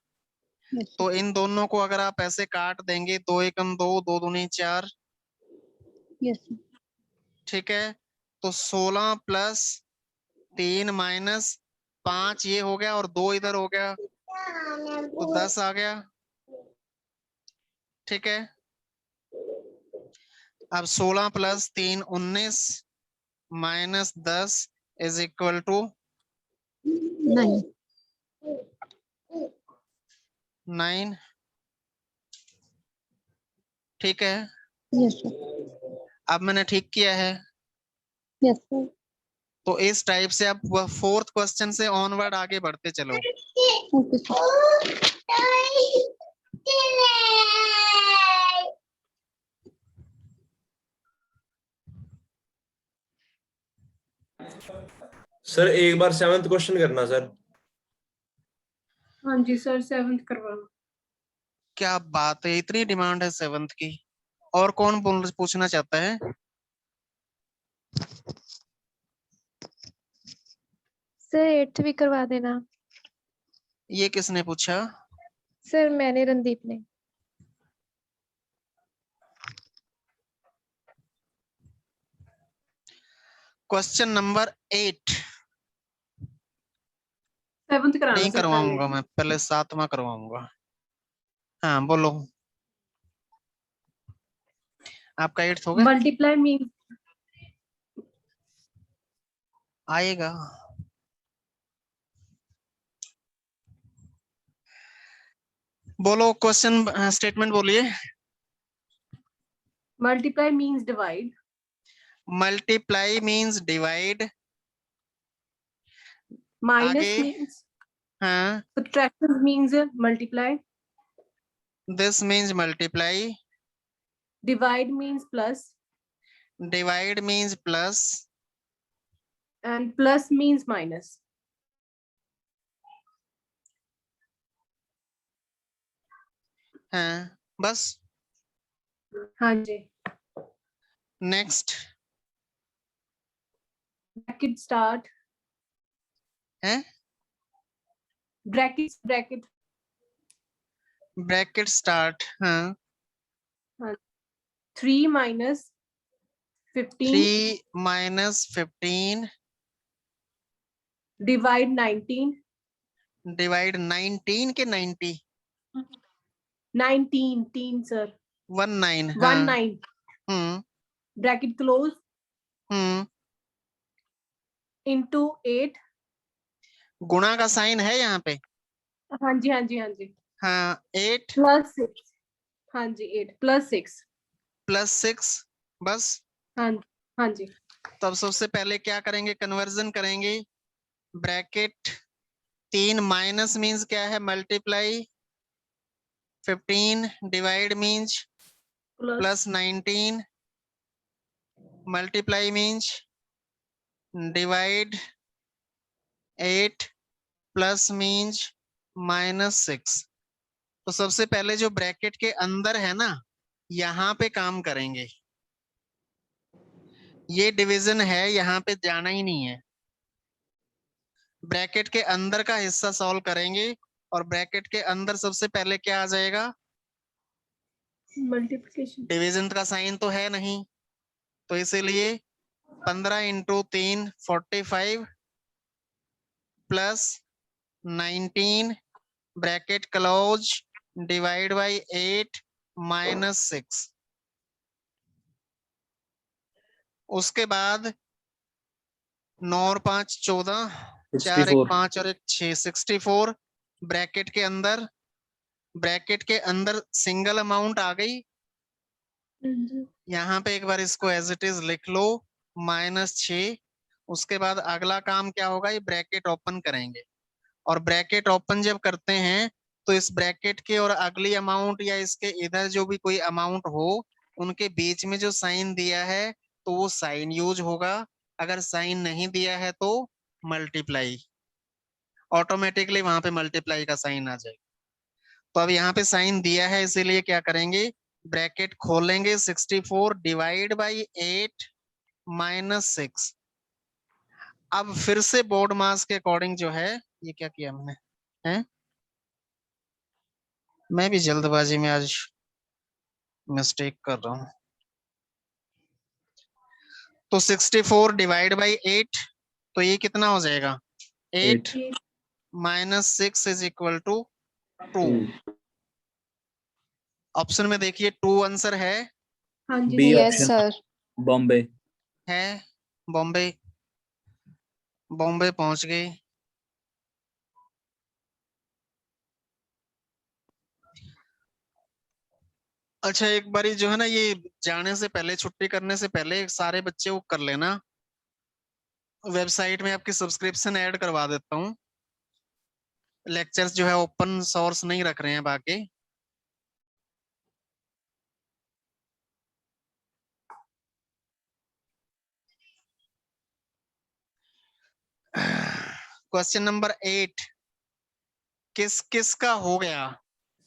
तो इन दोनों को अगर आप ऐसे काट देंगे, 2 एकम 2, 2 दूनी 4। Yes sir. ठीक है, तो 16 प्लस 3 माइनस 5 ये हो गया, और 2 इधर हो गया, तो 10 आ गया। ठीक है, अब 16 plus 3 19 minus 10 is equal to 9। ठीक है, यस सर। अब मैंने ठीक किया है। Yes sir. तो इस टाइप से आप 4th क्वेश्चन से ऑनवर्ड आगे बढ़ते चलो। Okay sir. सर एक बार 7th क्वेश्चन करना सर। हाँ जी सर 7th करवाओ। क्या बात है, इतनी डिमांड है 7th की। और कौन पूछना चाहता है? सर 8th भी करवा देना। ये किसने पूछा? सर मैंने, रणदीप ने। क्वेश्चन नंबर 8 7th कराना नहीं सर करवाऊंगा मैं, पहले 7वां करवाऊंगा। हाँ बोलो, आपका 8th हो गया? मल्टीप्लाई मीन आएगा। बोलो क्वेश्चन स्टेटमेंट बोलिए। Multiply means divide. Multiply means divide. Minus आगे? मीन्स हाँ, subtraction means multiply. This means multiply. Divide means plus. Divide means plus. And plus means minus. हाँ बस। हाँ जी। नेक्स्ट ब्रैकेट स्टार्ट है, bracket bracket start. हाँ, 3 minus 15 3 minus 15 divide 19 divide 19 के 90 19 teen sir 19 हाँ 19 bracket close into 8 गुणा का sign है यहाँ पे हाँ जी हाँ जी हाँ जी हाँ 8 प्लस 6 हाँ जी 8 प्लस 6 प्लस 6 बस। हाँ हाँ जी तब सबसे पहले क्या करेंगे, कन्वर्जन करेंगे। ब्रैकेट 3 माइनस मीन्स क्या है, multiply 15 divide means plus 19 multiply means divide 8 plus means -6। तो सबसे पहले जो ब्रैकेट के अंदर है ना, यहाँ पे काम करेंगे। ये डिवीजन है, यहाँ पे जाना ही नहीं है। ब्रैकेट के अंदर का हिस्सा सॉल्व करेंगे और ब्रैकेट के अंदर सबसे पहले क्या आ जाएगा, मल्टीप्लिकेशन। डिवीजन का साइन तो है नहीं, तो इसीलिए 15 × 3 45 plus 19 bracket close divide by 8 -6। उसके बाद 9 और 5 14 4 1 5 और 1 6 64 ब्रैकेट के अंदर सिंगल अमाउंट आ गई। यहाँ पे एक बार इसको एज इट इज लिख लो -6। उसके बाद अगला काम क्या होगा, ये ब्रैकेट ओपन करेंगे और ब्रैकेट ओपन जब करते हैं तो इस ब्रैकेट के और अगली अमाउंट या इसके इधर जो भी कोई अमाउंट हो उनके बीच में जो साइन दिया है तो वो साइन यूज होगा। अगर साइन नहीं दिया है तो मल्टीप्लाई, ऑटोमेटिकली वहां पे मल्टीप्लाई का साइन आ जाएगा। तो अब यहाँ पे साइन दिया है इसीलिए क्या करेंगे, ब्रैकेट खोलेंगे 64 डिवाइड बाई 8 -6। अब फिर से बोर्ड मास के अकॉर्डिंग जो है, ये क्या किया मैंने है, मैं भी जल्दबाजी में आज मिस्टेक कर रहा हूं। तो 64 डिवाइड बाई 8 तो ये कितना हो जाएगा, 8 -6 इज इक्वल टू 2। ऑप्शन में देखिए 2 आंसर है। हाँ जी B yes option sir Bombay. है बॉम्बे, बॉम्बे पहुंच गए। अच्छा एक बारी जो है ना, ये जाने से पहले, छुट्टी करने से पहले सारे बच्चे वो कर लेना, वेबसाइट में आपकी सब्सक्रिप्शन ऐड करवा देता हूँ। लेक्चर्स जो है ओपन सोर्स नहीं रख रहे हैं बाकी। क्वेश्चन नंबर 8 किस किस का हो गया।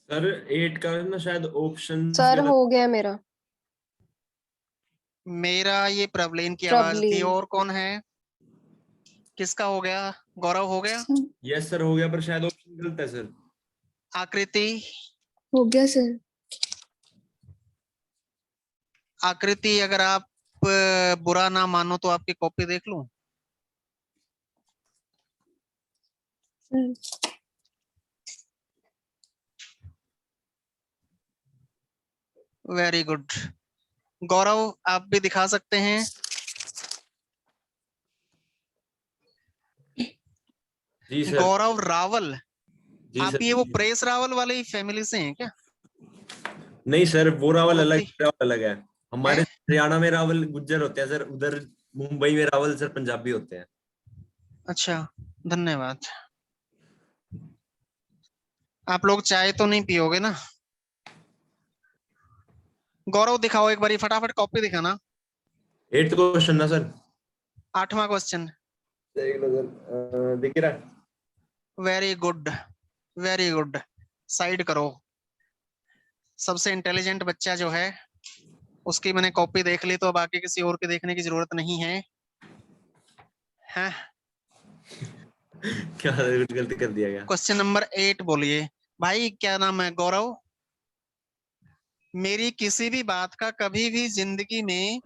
सर 8 का ना शायद ऑप्शन सर हो गया मेरा मेरा ये प्रबलीन की आवाज थी। प्रबलीन। और कौन है, किसका हो गया, गौरव हो गया। यस सर हो गया, पर शायद ऑप्शन गलत है सर। आकृति, हो गया सर। आकृति अगर आप बुरा ना मानो तो आपकी कॉपी देख लूं। Very good. गौरव आप भी दिखा सकते हैं। जी सर। गौरव रावल, जी आप सर। ये वो प्रेस रावल वाले फैमिली से हैं क्या? नहीं सर, वो रावल बहुत अलग, ही- रावल अलग है। हमारे हरियाणा में रावल गुज्जर होते हैं सर, उधर मुंबई में रावल सर पंजाबी होते हैं। अच्छा धन्यवाद। आप लोग चाय तो नहीं पियोगे ना? गौरव दिखाओ एक बारी फटाफट कॉपी दिखाना। 8th क्वेश्चन ना सर? 8वां क्वेश्चन। दिख रहा है। Very good, very good. Side करो। सबसे इंटेलिजेंट बच्चा जो है उसकी मैंने कॉपी देख ली, तो बाकी किसी और के देखने की जरूरत नहीं है। क्या कुछ गलती कर दिया क्या? क्वेश्चन नंबर 8 बोलिए भाई, क्या नाम है? गौरव। मेरी किसी भी बात का कभी भी जिंदगी में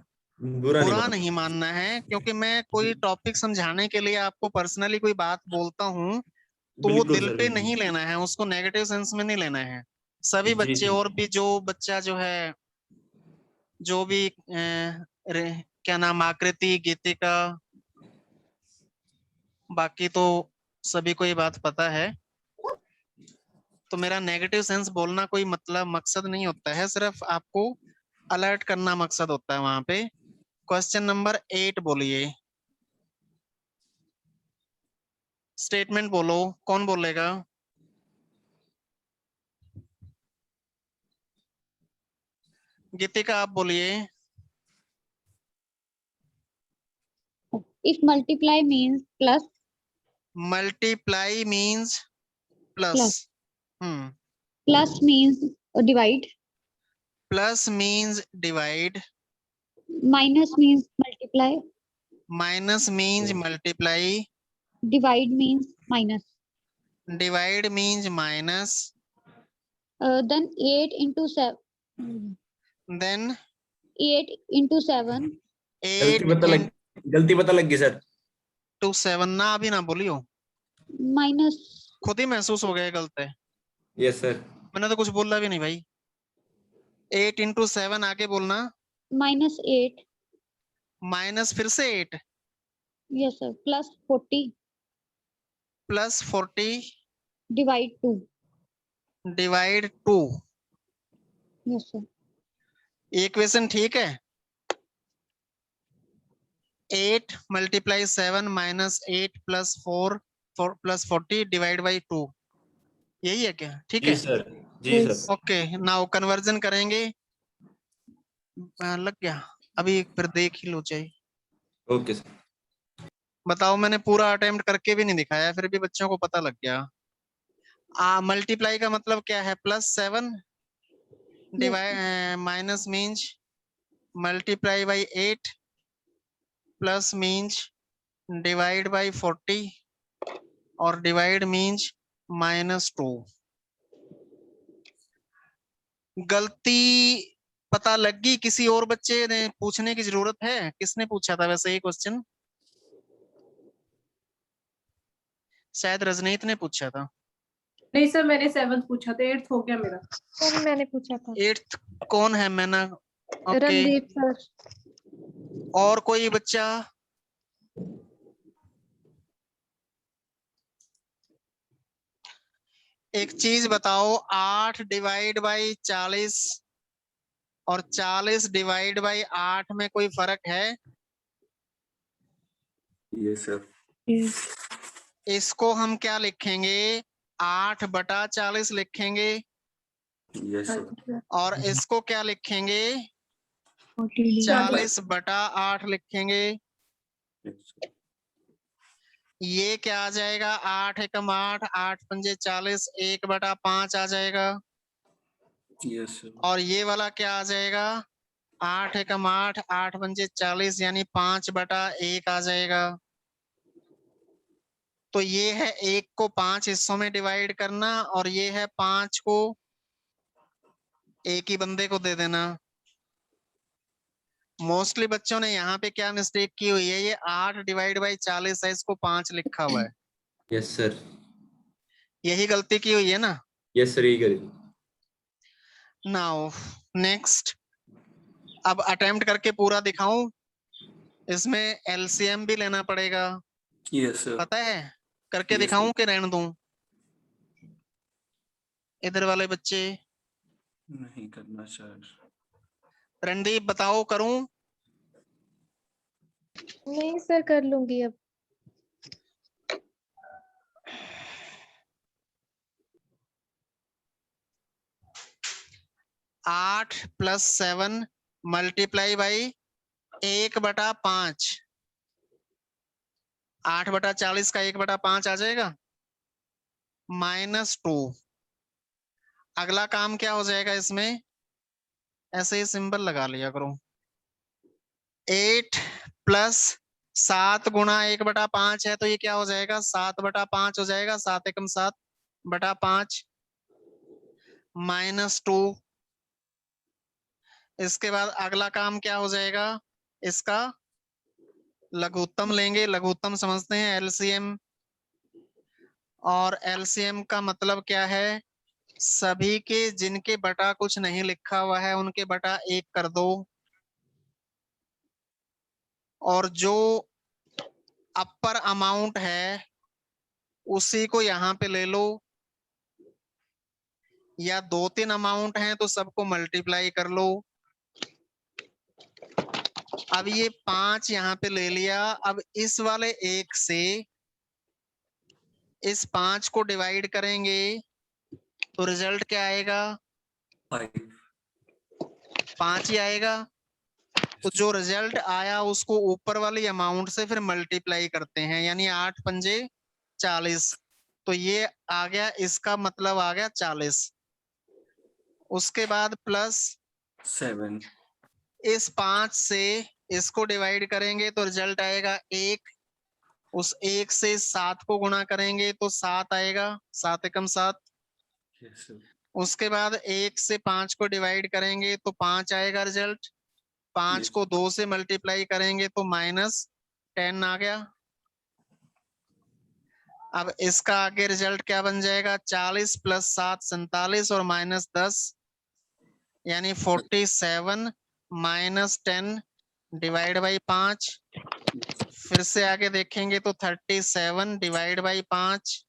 बुरा नहीं बुरा मानना। नहीं मानना है, क्योंकि मैं कोई टॉपिक समझाने के लिए आपको पर्सनली कोई बात बोलता हूँ तो वो बिल्कुल दिल सर, पे बिल्कुल। नहीं लेना है, उसको नेगेटिव सेंस में नहीं लेना है। सभी जी, बच्चे जी। और भी जो बच्चा जो है, जो भी क्या नाम, आकृति, गीतिका, बाकी तो सभी को ये बात पता है। तो मेरा नेगेटिव सेंस बोलना कोई मतलब मकसद नहीं होता है, सिर्फ आपको अलर्ट करना मकसद होता है वहां पे। क्वेश्चन नंबर 8 बोलिए, स्टेटमेंट बोलो, कौन बोलेगा? गीतिका आप बोलिए। If multiply means plus, multiply means plus. Plus. plus means divide, plus means divide, minus means multiply, minus means multiply, divide means minus. Divide means minus, Then 8 into 7. Then 8 into 7 गलती पता लग गई sir. To 7 ना अभी ना बोलियो, minus खुद ही महसूस हो गया गलत है। Yes sir. मैंने तो कुछ बोला भी नहीं भाई। 8 into 7 आगे बोलना, minus 8. माइनस फिर से 8 Yes sir. Plus 40 plus 40 divide 2. Divide 2। Yes sir. ये इक्वेशन ठीक है? 8 multiply 7 minus 8 plus 4 plus 40 divide by 2, यही है क्या? ठीक जी है, सर, जी सर। ओके। नाउ कन्वर्जन करेंगे। लग गया? अभी फिर देख ही लो चाहिए। Okay sir. बताओ, मैंने पूरा अटेम्प्ट करके भी नहीं दिखाया, फिर भी बच्चों को पता लग गया। मल्टीप्लाई का मतलब क्या है? Plus 7 divide, minus means multiply by 8, plus means divide by 40 और डिवाइड मीन्स -2। गलती पता लग गई? किसी और बच्चे ने पूछने की जरूरत है? किसने पूछा था वैसे ये क्वेश्चन? शायद रजनीत ने पूछा था। नहीं सर, मैंने 7th पूछा था, 8th हो गया मेरा। सर मैंने पूछा था। 8th कौन है? मैंने, ओके। रणदीप सर। और कोई बच्चा? एक चीज बताओ, 8 डिवाइड बाई 40 और 40 डिवाइड बाई 8 में कोई फर्क है? Yes sir. इसको हम क्या लिखेंगे? 8/40 लिखेंगे। Yes sir. और इसको क्या लिखेंगे? 40/8 लिखेंगे। ये क्या आ जाएगा? 8 एकम 8, 8 पंजे 40, 1/5 आ जाएगा। Yes sir. और ये वाला क्या आ जाएगा? 8 एकम 8, 8 पंजे 40, यानी 5/1 आ जाएगा। तो ये है 1 को 5 हिस्सों में डिवाइड करना, और ये है 5 को एक ही बंदे को दे देना। मोस्टली बच्चों ने यहाँ पे क्या मिस्टेक की हुई है? ये 8 डिवाइड बाई 40 है, इसको 5 लिखा हुआ है। Yes sir. यही गलती की हुई है ना? यस सर, यही करेंगे। नाउ नेक्स्ट, अब अटेम्प्ट करके पूरा दिखाऊं? इसमें एलसीएम भी लेना पड़ेगा, यस सर। पता है? करके Yes, दिखाऊं sir. कि रहने दूं? इधर वाले बच्चे, नहीं करना सर। रणदीप बताओ, करूं? नहीं सर, कर लूंगी अब। 8 + 7 मल्टीप्लाई बाई 1/5। 8/40 का 1/5 आ जाएगा, -2। अगला काम क्या हो जाएगा इसमें? ऐसे ही सिंबल लगा लिया करो। 8 + 7 गुणा 1/5 है, तो ये क्या हो जाएगा? 7/5 हो जाएगा। 7 एकम 7/5 -2। इसके बाद अगला काम क्या हो जाएगा? इसका लघुत्तम लेंगे, लघुत्तम समझते हैं एलसीएम, और एलसीएम का मतलब क्या है, सभी के जिनके बटा कुछ नहीं लिखा हुआ है उनके बटा 1 कर दो, और जो अपर अमाउंट है उसी को यहाँ पे ले लो, या 2-3 अमाउंट हैं तो सबको मल्टीप्लाई कर लो। अब ये 5 यहाँ पे ले लिया, अब इस वाले 1 से इस 5 को डिवाइड करेंगे तो रिजल्ट क्या आएगा, 5 ही आएगा। तो जो रिजल्ट आया उसको ऊपर वाली अमाउंट से फिर मल्टीप्लाई करते हैं, यानी 8 पंजे 40, तो ये आ गया, इसका मतलब आ गया 40। उसके बाद प्लस 7 इस 5 से इसको डिवाइड करेंगे तो रिजल्ट आएगा 1, उस 1 से 7 को गुणा करेंगे तो 7 आएगा, 7 एकम 7। उसके बाद 1 से 5 को डिवाइड करेंगे तो 5 आएगा रिजल्ट, 5 को 2 से मल्टीप्लाई करेंगे तो -10 आ गया। अब इसका आगे रिजल्ट क्या बन जाएगा, 40 + 7 47 और -10 यानी 47 -10 डिवाइड बाई 5। फिर से आगे देखेंगे तो 37 डिवाइड बाई 5,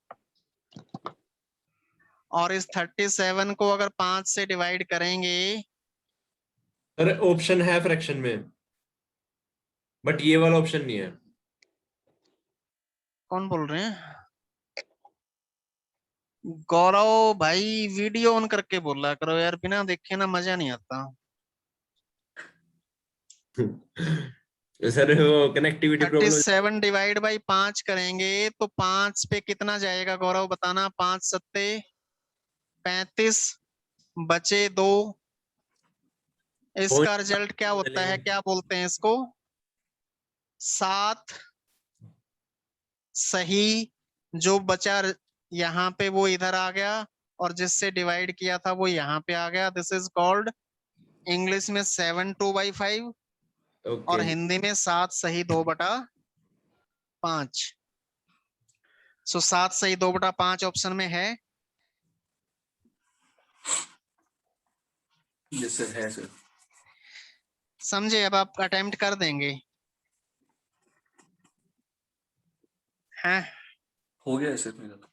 और इस 37 को अगर 5 से डिवाइड करेंगे, सर ऑप्शन है फ्रैक्शन में, बट ये वाला ऑप्शन नहीं है। कौन बोल रहे हैं? गौरव भाई वीडियो ऑन करके बोला करो यार, बिना देखे ना मजा नहीं आता। सर वो कनेक्टिविटी प्रॉब्लम। 37 डिवाइड बाई 5 करेंगे तो 5 पे कितना जाएगा गौरव बताना, 5 सत्ते 35 बचे 2, इसका रिजल्ट क्या होता है, क्या बोलते हैं इसको, 7 सही, जो बचा यहाँ पे वो इधर आ गया, और जिससे डिवाइड किया था वो यहाँ पे आ गया। दिस इज कॉल्ड इंग्लिश में 7/2/5 और हिंदी में 7 सही 2/5। सो 7 सही 2/5 ऑप्शन में है। यस सर, है सर। समझे? अब आप अटेम्प्ट कर देंगे हैं? हो गया है सर मेरा तो।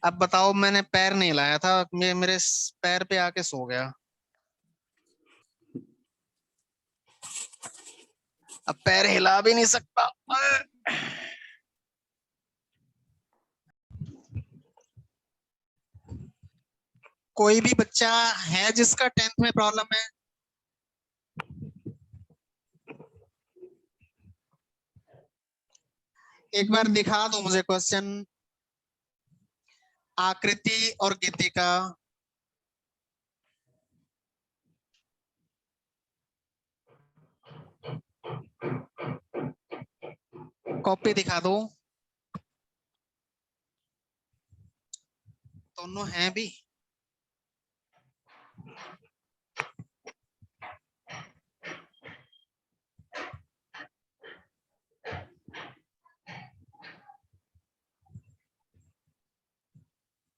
अब बताओ, मैंने पैर नहीं लाया था, मेरे पैर पे आके सो गया, अब पैर हिला भी नहीं सकता। कोई भी बच्चा है जिसका 10th में प्रॉब्लम है? एक बार दिखा दो मुझे क्वेश्चन, आकृति और गीतिका। कॉपी दिखा दो, दोनों हैं भी।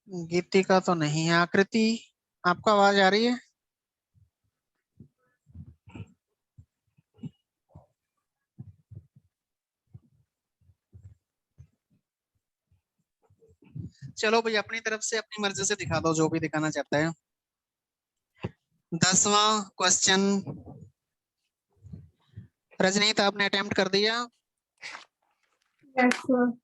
गीतिका तो नहीं है, आकृति आपका आवाज आ रही है? चलो भाई, अपनी तरफ से अपनी मर्जी से दिखा दो जो भी दिखाना चाहता है। 10वां क्वेश्चन, रजनीत आपने अटेम्प्ट कर दिया? Yes sir.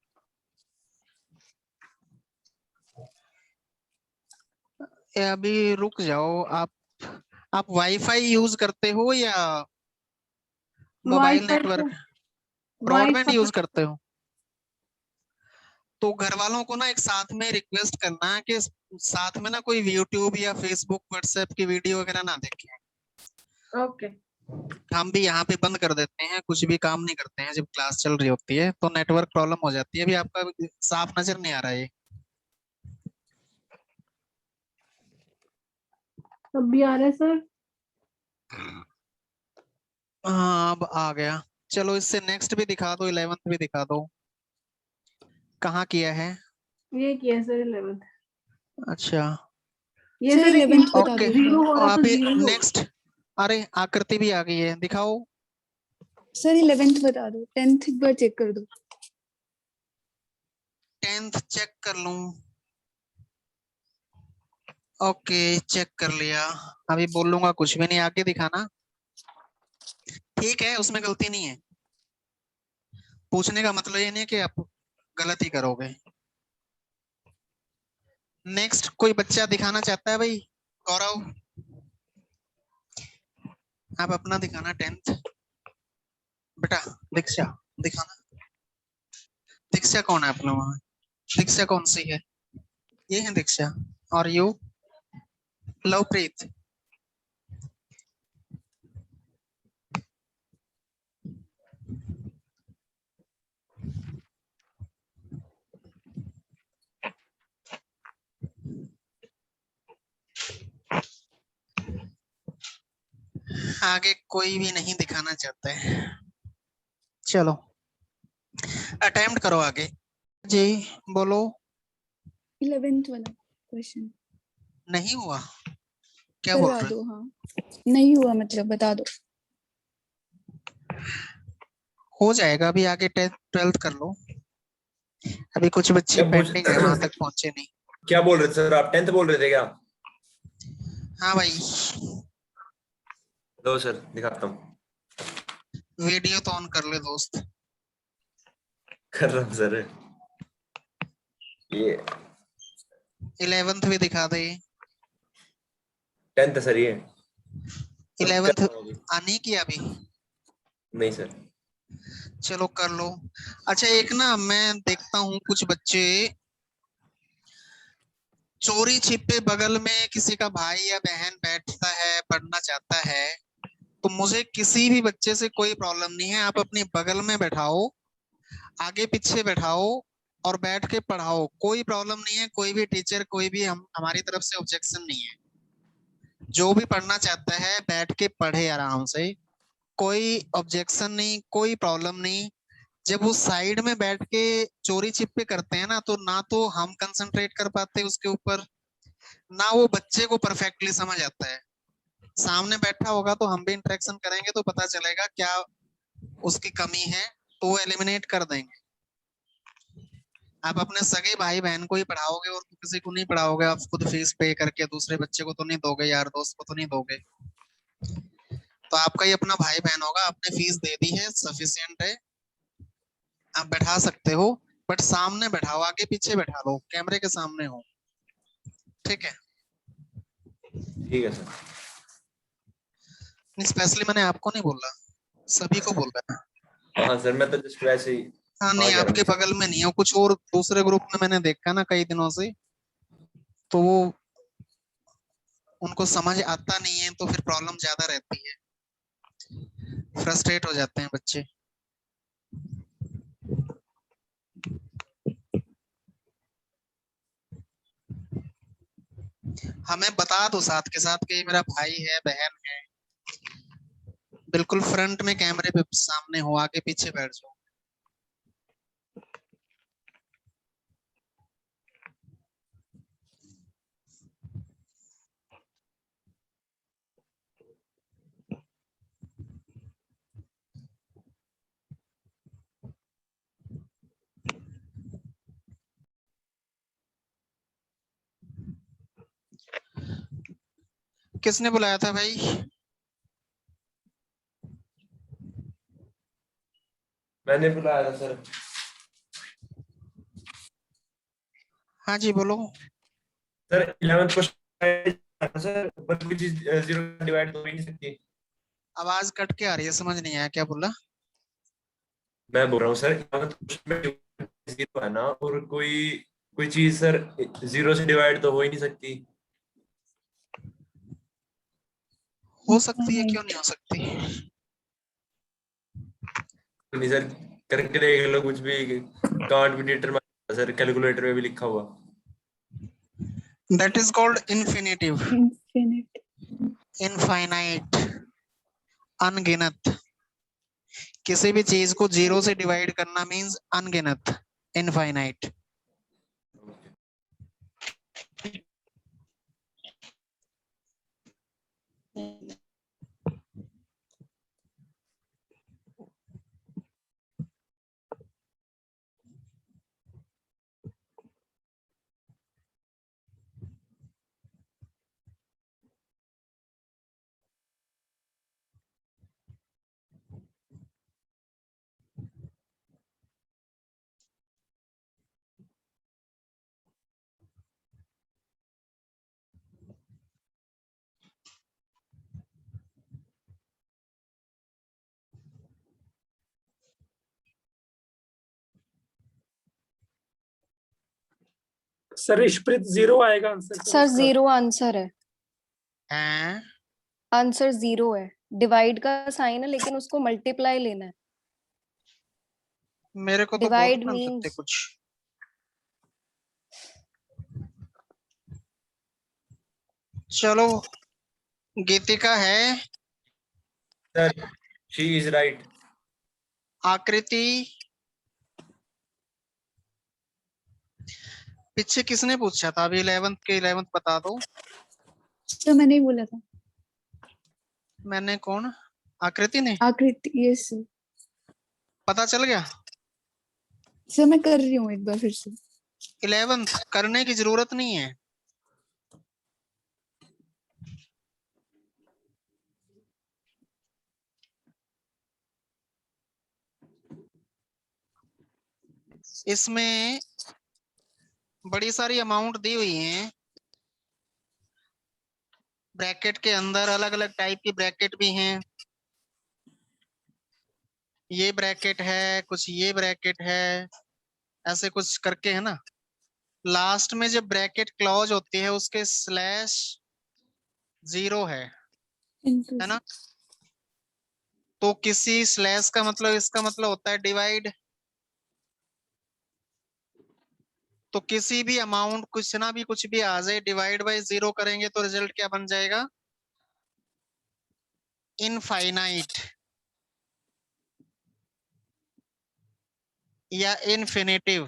अभी रुक जाओ, आप वाईफाई यूज करते हो या मोबाइल नेटवर्क, ब्रॉडबैंड यूज करते हो? तो घर वालों को ना एक साथ में रिक्वेस्ट करना है कि साथ में ना कोई यूट्यूब या फेसबुक व्हाट्सएप की वीडियो वगैरह ना देखें। ओके। हम भी यहाँ पे बंद कर देते हैं, कुछ भी काम नहीं करते हैं जब क्लास चल रही होती है, तो नेटवर्क प्रॉब्लम हो जाती है। अभी आपका साफ नजर नहीं आ रहा है? अब भी आ रहा है सर? हाँ अब आ गया। चलो इससे नेक्स्ट भी दिखा दो, 11th भी दिखा दो। कहाँ किया है? ये किया सर 11th। अच्छा ये सर सर 11th बता ओके, दो। जीरो हो रहा तो अभी जीरो हो। नेक्स्ट। अरे आकृति भी आ गई है, दिखाओ। सर 11th बता दो, 10th एक बार चेक कर दो। 10th चेक कर लूं? ओके चेक कर लिया। अभी बोलूंगा कुछ भी नहीं, आगे दिखाना। ठीक है, उसमें गलती नहीं है। पूछने का मतलब ये नहीं है कि आप गलत ही करोगे। नेक्स्ट कोई बच्चा दिखाना चाहता है? भाई गौरव, आप अपना दिखाना 10th। बेटा दीक्षा दिखाना। दीक्षा कौन है अपना वहां? दीक्षा कौन सी है? ये है दीक्षा। और यू? लवप्रीत। आगे कोई भी नहीं दिखाना चाहता है। चलो अटेम्प्ट करो आगे। जी बोलो। 11th वाला क्वेश्चन नहीं हुआ? क्या बोल करवा रहे दो। हाँ नहीं हुआ मतलब बता दो। हो जाएगा, अभी आगे 10th 12th कर लो। अभी कुछ बच्चे क्या पूछ पेंडिंग है, वहां तक पहुंचे नहीं। क्या बोल रहे थे सर आप? 10th बोल रहे थे क्या? हाँ भाई, लो सर दिखाता हूँ। वीडियो तो ऑन कर ले दोस्त। कर रहा हूँ सर। ये 11th भी दिखा दे। 10th सर ये 11th कर रहा हूँ आने की अभी? अभी। नहीं सर। चलो कर लो। अच्छा एक ना मैं देखता हूँ कुछ बच्चे चोरी छिपे बगल में किसी का भाई या बहन बैठता है, पढ़ना चाहता है, तो मुझे किसी भी बच्चे से कोई प्रॉब्लम नहीं है। आप अपने बगल में बैठाओ, आगे पीछे बैठाओ और बैठ के पढ़ाओ, कोई प्रॉब्लम नहीं है। कोई भी टीचर, कोई भी हमारी तरफ से ऑब्जेक्शन नहीं है। जो भी पढ़ना चाहता है बैठ के पढ़े आराम से, कोई ऑब्जेक्शन नहीं, कोई प्रॉब्लम नहीं। जब वो साइड में बैठ के चोरी छिपे करते हैं ना, तो ना तो हम कंसंट्रेट कर पाते उसके ऊपर, ना वो बच्चे को परफेक्टली समझ आता है। सामने बैठा होगा तो हम भी इंटरेक्शन करेंगे तो पता चलेगा क्या उसकी कमी है, तो वो एलिमिनेट कर देंगे। आप अपने सगे भाई बहन को ही पढ़ाओगे और किसी को नहीं पढ़ाओगे। आप खुद फीस पे करके दूसरे बच्चे को तो नहीं दोगे, यार दोस्त को तो नहीं दोगे। तो आपका ही अपना भाई बहन होगा, आपने फीस दे दी है, सफिशिएंट है, आप बैठा सकते हो। बट सामने बैठाओ, आगे पीछे बैठा लो, कैमरे के सामने हो। ठीक है? ठीक है सर। स्पेशली मैंने आपको नहीं बोला, सभी को बोल रहा है। हाँ सर मैं तो जस्ट वैसे ही हाँ नहीं, कह रहा आपके हूँ। बगल में नहीं हो, कुछ और दूसरे ग्रुप में मैंने देखा ना कई दिनों से, तो वो उनको समझ आता नहीं है, तो फिर प्रॉब्लम ज्यादा रहती है, फ्रस्ट्रेट हो जाते हैं बच्चे। हमें बता दो साथ के साथ कि मेरा भाई है, बहन है, बिल्कुल फ्रंट में कैमरे पे सामने हो, आगे पीछे बैठ जाओ। किसने बुलाया था भाई? मैंने बुलाया था सर। हाँ जी बोलो। सर 11th क्वेश्चन सर, ऊपर कोई चीज 0 डिवाइड तो हो ही नहीं सकती। आवाज कट के आ रही है, समझ नहीं आया क्या बोला। मैं बोल रहा हूँ सर 11th क्वेश्चन में 0 है ना, और कोई कोई चीज सर 0 से डिवाइड तो हो ही नहीं सकती। हो सकती है, क्यों नहीं हो सकती? नहीं सर, करके देख लो, कुछ भी can't be determine sir, calculator में भी लिखा हुआ। That is called infinitive, infinite. Infinite, अनगिनत। किसी भी चीज को 0 से डिवाइड करना मीन्स अनगिनत, इनफाइनाइट। सर इशप्रीत 0 आएगा आंसर सर इसका। 0 आंसर है। हैं? आंसर 0 है। डिवाइड का साइन है लेकिन उसको मल्टीप्लाई लेना है। मेरे को तो Divide बहुत कॉन्सेप्ट है means- कुछ। चलो, गीतिका है, सर शी इज राइट। आकृति पीछे किसने पूछा था अभी 11th के 11th बता दो। सर मैंने ही बोला था। मैंने कौन? आकृति ने? आकृति, यस सर। पता चल गया? सर मैं कर रही हूँ एक बार फिर से। 11th करने की जरूरत नहीं है। इसमें बड़ी सारी अमाउंट दी हुई हैं, ब्रैकेट के अंदर अलग अलग टाइप की ब्रैकेट भी हैं। ये ब्रैकेट है, कुछ ये ब्रैकेट है, ऐसे कुछ करके है ना। लास्ट में जब ब्रैकेट क्लोज होती है उसके स्लैश 0 है ना। तो किसी स्लैश का मतलब, इसका मतलब होता है डिवाइड। तो किसी भी अमाउंट कुछ ना भी कुछ भी आ जाए, डिवाइड बाय 0 करेंगे तो रिजल्ट क्या बन जाएगा? इनफाइनाइट या इन्फिनिटिव।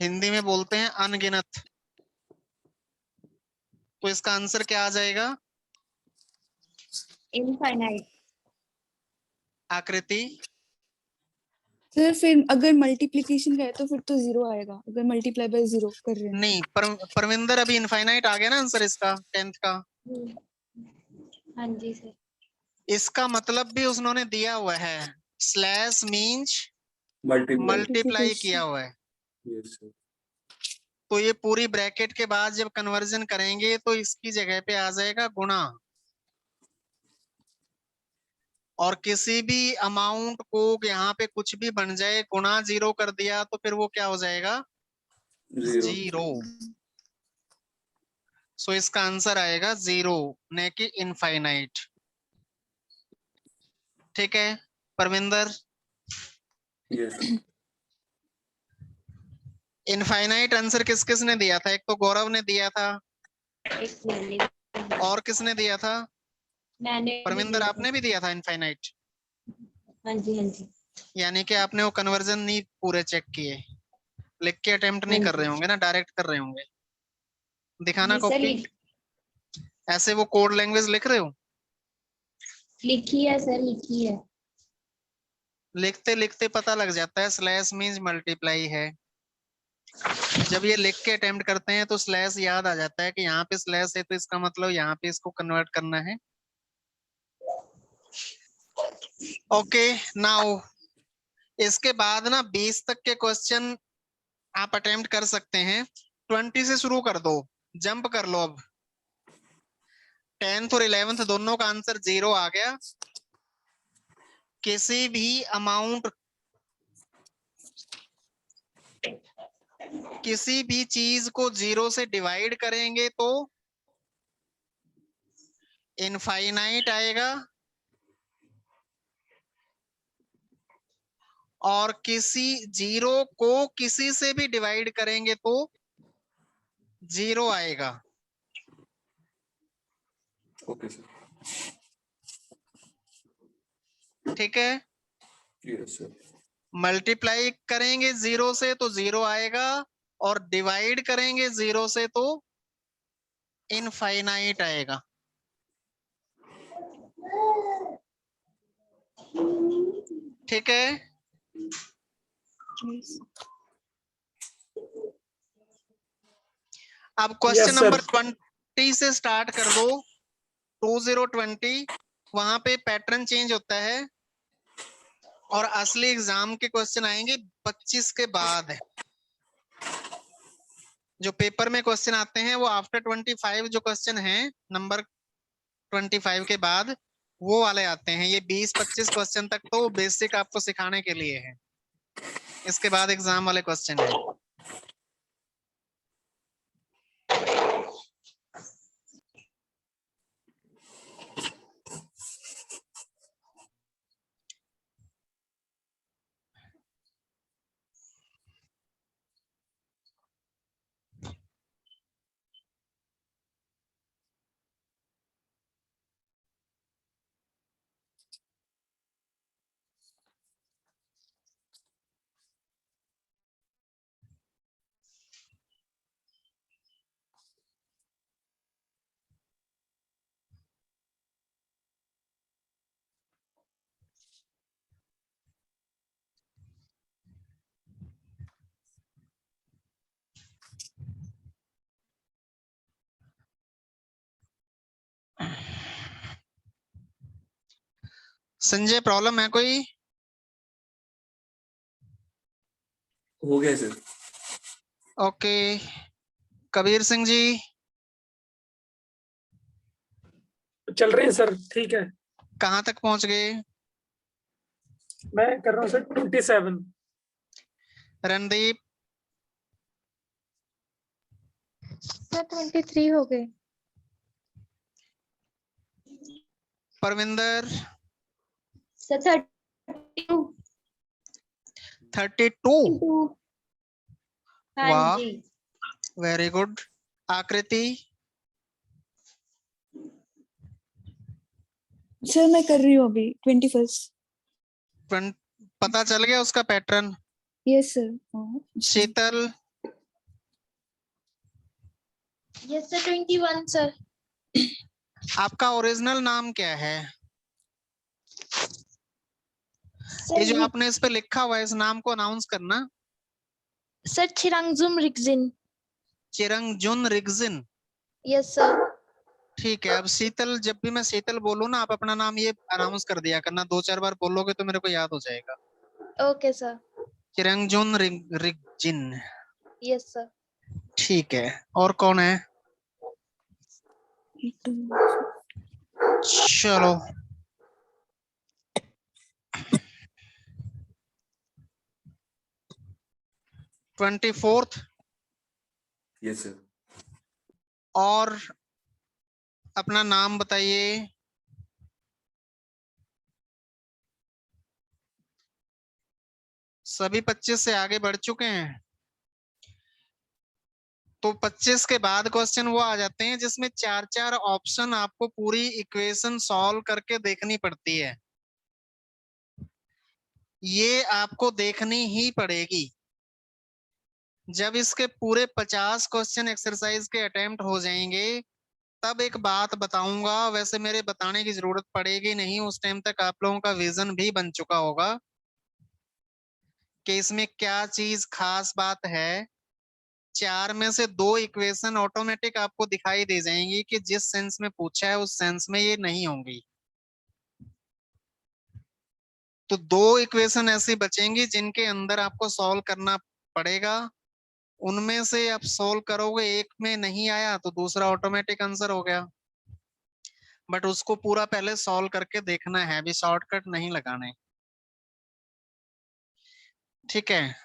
हिंदी में बोलते हैं अनगिनत। तो इसका आंसर क्या आ जाएगा? इनफाइनाइट। आकृति सर फिर अगर मल्टीप्लिकेशन का है तो फिर तो 0 आएगा, अगर मल्टीप्लाई बाय 0 कर रहे हैं। नहीं, परविंदर अभी इनफाइनाइट आ गया ना आंसर इसका 10th का। हाँ जी सर। इसका मतलब भी उन्होंने दिया हुआ है, स्लैश मीन्स मल्टीप्लाई। मल्टीप्लाई किया हुआ है। Yes sir. तो ये पूरी ब्रैकेट के बाद जब कन्वर्जन करेंगे तो इसकी जगह पे आ जाएगा गुणा। और किसी भी अमाउंट को यहाँ पे कुछ भी बन जाए, गुणा 0 कर दिया तो फिर वो क्या हो जाएगा? 0। सो इसका आंसर आएगा 0 न कि इनफाइनाइट। ठीक है परमिंदर? यस। इनफाइनाइट आंसर किस किस ने दिया था? एक तो गौरव ने दिया था, एक मिनट। और किसने दिया था? मैंने भी परमिंदर दिया आपने भी दिया था इनफाइनाइट। था। हाँ जी हाँ जी। यानी कि आपने वो कन्वर्जन नहीं पूरे चेक किए, लिख के अटेम्प्ट नहीं हाँ कर जी। रहे होंगे ना, डायरेक्ट कर रहे होंगे। दिखाना जी सर, कॉपी। ऐसे वो कोड लैंग्वेज लिख रहे हो? लिखी है सर, लिखी है। लिखते लिखते पता लग जाता है स्लैश मीन्स मल्टीप्लाई है। जब ये लिख के अटेम्प्ट करते हैं तो स्लैश याद आ जाता है कि यहाँ पे स्लैश है तो इसका मतलब यहाँ पे इसको कन्वर्ट करना है। ओके नाउ इसके बाद ना 20 तक के क्वेश्चन आप अटेम्प्ट कर सकते हैं। 20 से शुरू कर दो, जंप कर लो। अब 10th और 11th दोनों का आंसर 0 आ गया। किसी भी अमाउंट, किसी भी चीज को 0 से डिवाइड करेंगे तो इनफाइनाइट आएगा, और किसी 0 को किसी से भी डिवाइड करेंगे तो 0 आएगा। Okay sir. ठीक है, यस सर। मल्टीप्लाई करेंगे 0 से तो 0 आएगा, और डिवाइड करेंगे 0 से तो इनफाइनाइट आएगा। ठीक है, Yes. अब क्वेश्चन Yes, नंबर sir. 20 से स्टार्ट कर दो। 2020 वहां पे पैटर्न चेंज होता है, और असली एग्जाम के क्वेश्चन आएंगे 25 के बाद। जो पेपर में क्वेश्चन आते हैं वो आफ्टर 25 जो क्वेश्चन हैं नंबर 25 के बाद वो वाले आते हैं। ये 20-25 क्वेश्चन तक तो बेसिक आपको सिखाने के लिए है, इसके बाद एग्जाम वाले क्वेश्चन है। संजय, प्रॉब्लम है कोई? हो गया सर। ओके, कबीर सिंह जी? चल रहे हैं सर, ठीक है। कहाँ तक पहुंच गए? मैं कर रहा हूँ सर 27। रणदीप? सर 23 हो गए। परविंदर? सर 32। 32? हाँ वाह, जी। Very good. आकृति? सर मैं कर रही हूँ अभी 21st। पता चल गया उसका pattern? Yes sir. Sheetal? Yes sir 21 sir. आपका ओरिजिनल नाम क्या है? सर ये जो आपने इस पे लिखा हुआ है इस नाम को अनाउंस करना। Sir Chirangjum Rigzin. Chirangjun Rigzin? Yes sir. ठीक है, अब शीतल, जब भी मैं शीतल बोलूं ना आप अपना नाम ये अनाउंस कर दिया करना, 2-4 बार बोलोगे तो मेरे को याद हो जाएगा। Okay sir. Chirangjun Rigzin. Yes sir. ठीक है, और कौन है? चलो, ट्वेंटी फोर्थ। Yes sir. और अपना नाम बताइए। सभी 25 से आगे बढ़ चुके हैं। तो 25 के बाद क्वेश्चन वो आ जाते हैं जिसमें 4-4 ऑप्शन आपको पूरी इक्वेशन सॉल्व करके देखनी पड़ती है। ये आपको देखनी ही पड़ेगी। जब इसके पूरे 50 क्वेश्चन एक्सरसाइज के अटेम्प्ट हो जाएंगे तब एक बात बताऊंगा, वैसे मेरे बताने की जरूरत पड़ेगी नहीं, उस टाइम तक आप लोगों का विजन भी बन चुका होगा कि इसमें क्या चीज खास बात है। 4 में से 2 इक्वेशन ऑटोमेटिक आपको दिखाई दे जाएंगी कि जिस सेंस में पूछा है उस सेंस में ये नहीं होंगी। तो 2 इक्वेशन ऐसी बचेंगी जिनके अंदर आपको सॉल्व करना पड़ेगा। उनमें से आप सॉल्व करोगे, एक में नहीं आया तो दूसरा ऑटोमेटिक आंसर हो गया, बट उसको पूरा पहले सॉल्व करके देखना है, अभी शॉर्टकट नहीं लगाने। ठीक है,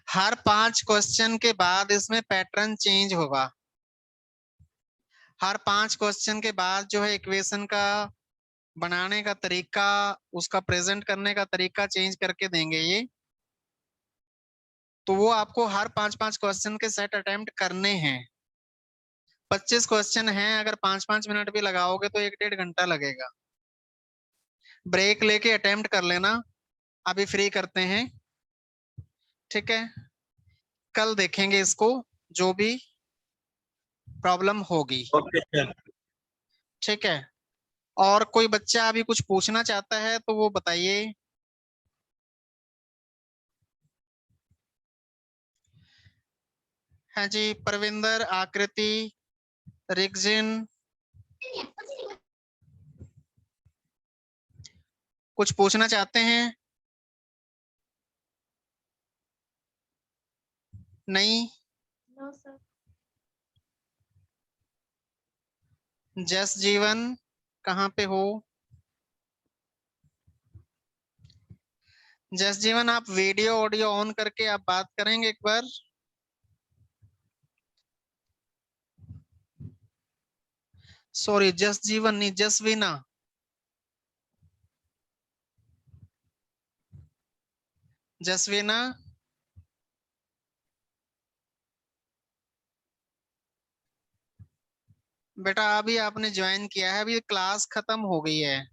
हर 5 क्वेश्चन के बाद इसमें पैटर्न चेंज होगा। हर 5 क्वेश्चन के बाद जो है इक्वेशन का बनाने का तरीका, उसका प्रेजेंट करने का तरीका चेंज करके देंगे ये। तो वो आपको हर 5-5 क्वेश्चन के सेट अटेम्प्ट करने हैं। 25 क्वेश्चन हैं, अगर 5-5 मिनट भी लगाओगे तो 1-1.5 घंटा लगेगा। ब्रेक लेके अटेम्प्ट कर लेना, अभी फ्री करते हैं, ठीक है? कल देखेंगे इसको, जो भी प्रॉब्लम होगी, ओके सर। ठीक है? और कोई बच्चा अभी कुछ पूछना चाहता है तो वो बताइए। हाँ जी, परविंदर, आकृति, रिगजिन, कुछ पूछना चाहते हैं? नहीं? जस जीवन, कहाँ पे हो? जस जीवन, आप वीडियो ऑडियो ऑन करके आप बात करेंगे एक बार? सॉरी, जस जीवन नहीं, जसवीना। जसवीना, बेटा अभी आपने ज्वाइन किया है, अभी क्लास खत्म हो गई है।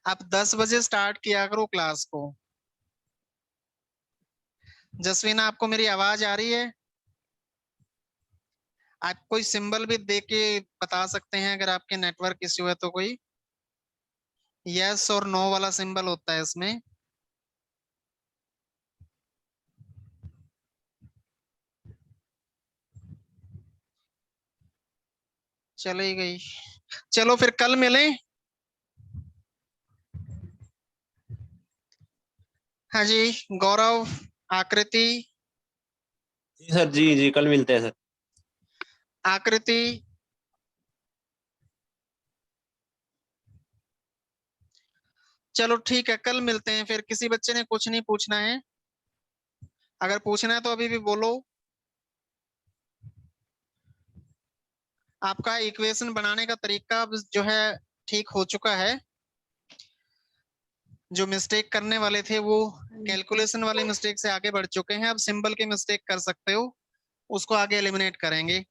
आप 10 बजे स्टार्ट किया करो क्लास को। जसवीना, आपको मेरी आवाज आ रही है? आप कोई सिंबल भी दे के बता सकते हैं अगर आपके नेटवर्क इश्यू है तो, कोई यस और नो वाला सिंबल होता है इसमें। चली गई, चलो फिर कल मिलें। हाँ जी, गौरव, आकृति, जी सर, जी जी कल मिलते हैं सर। आकृति, चलो ठीक है, कल मिलते हैं फिर। किसी बच्चे ने कुछ नहीं पूछना है? अगर पूछना है तो अभी भी बोलो। आपका इक्वेशन बनाने का तरीका अब जो है ठीक हो चुका है। जो मिस्टेक करने वाले थे वो कैलकुलेशन वाले मिस्टेक से आगे बढ़ चुके हैं, अब सिंबल के मिस्टेक कर सकते हो, उसको आगे एलिमिनेट करेंगे।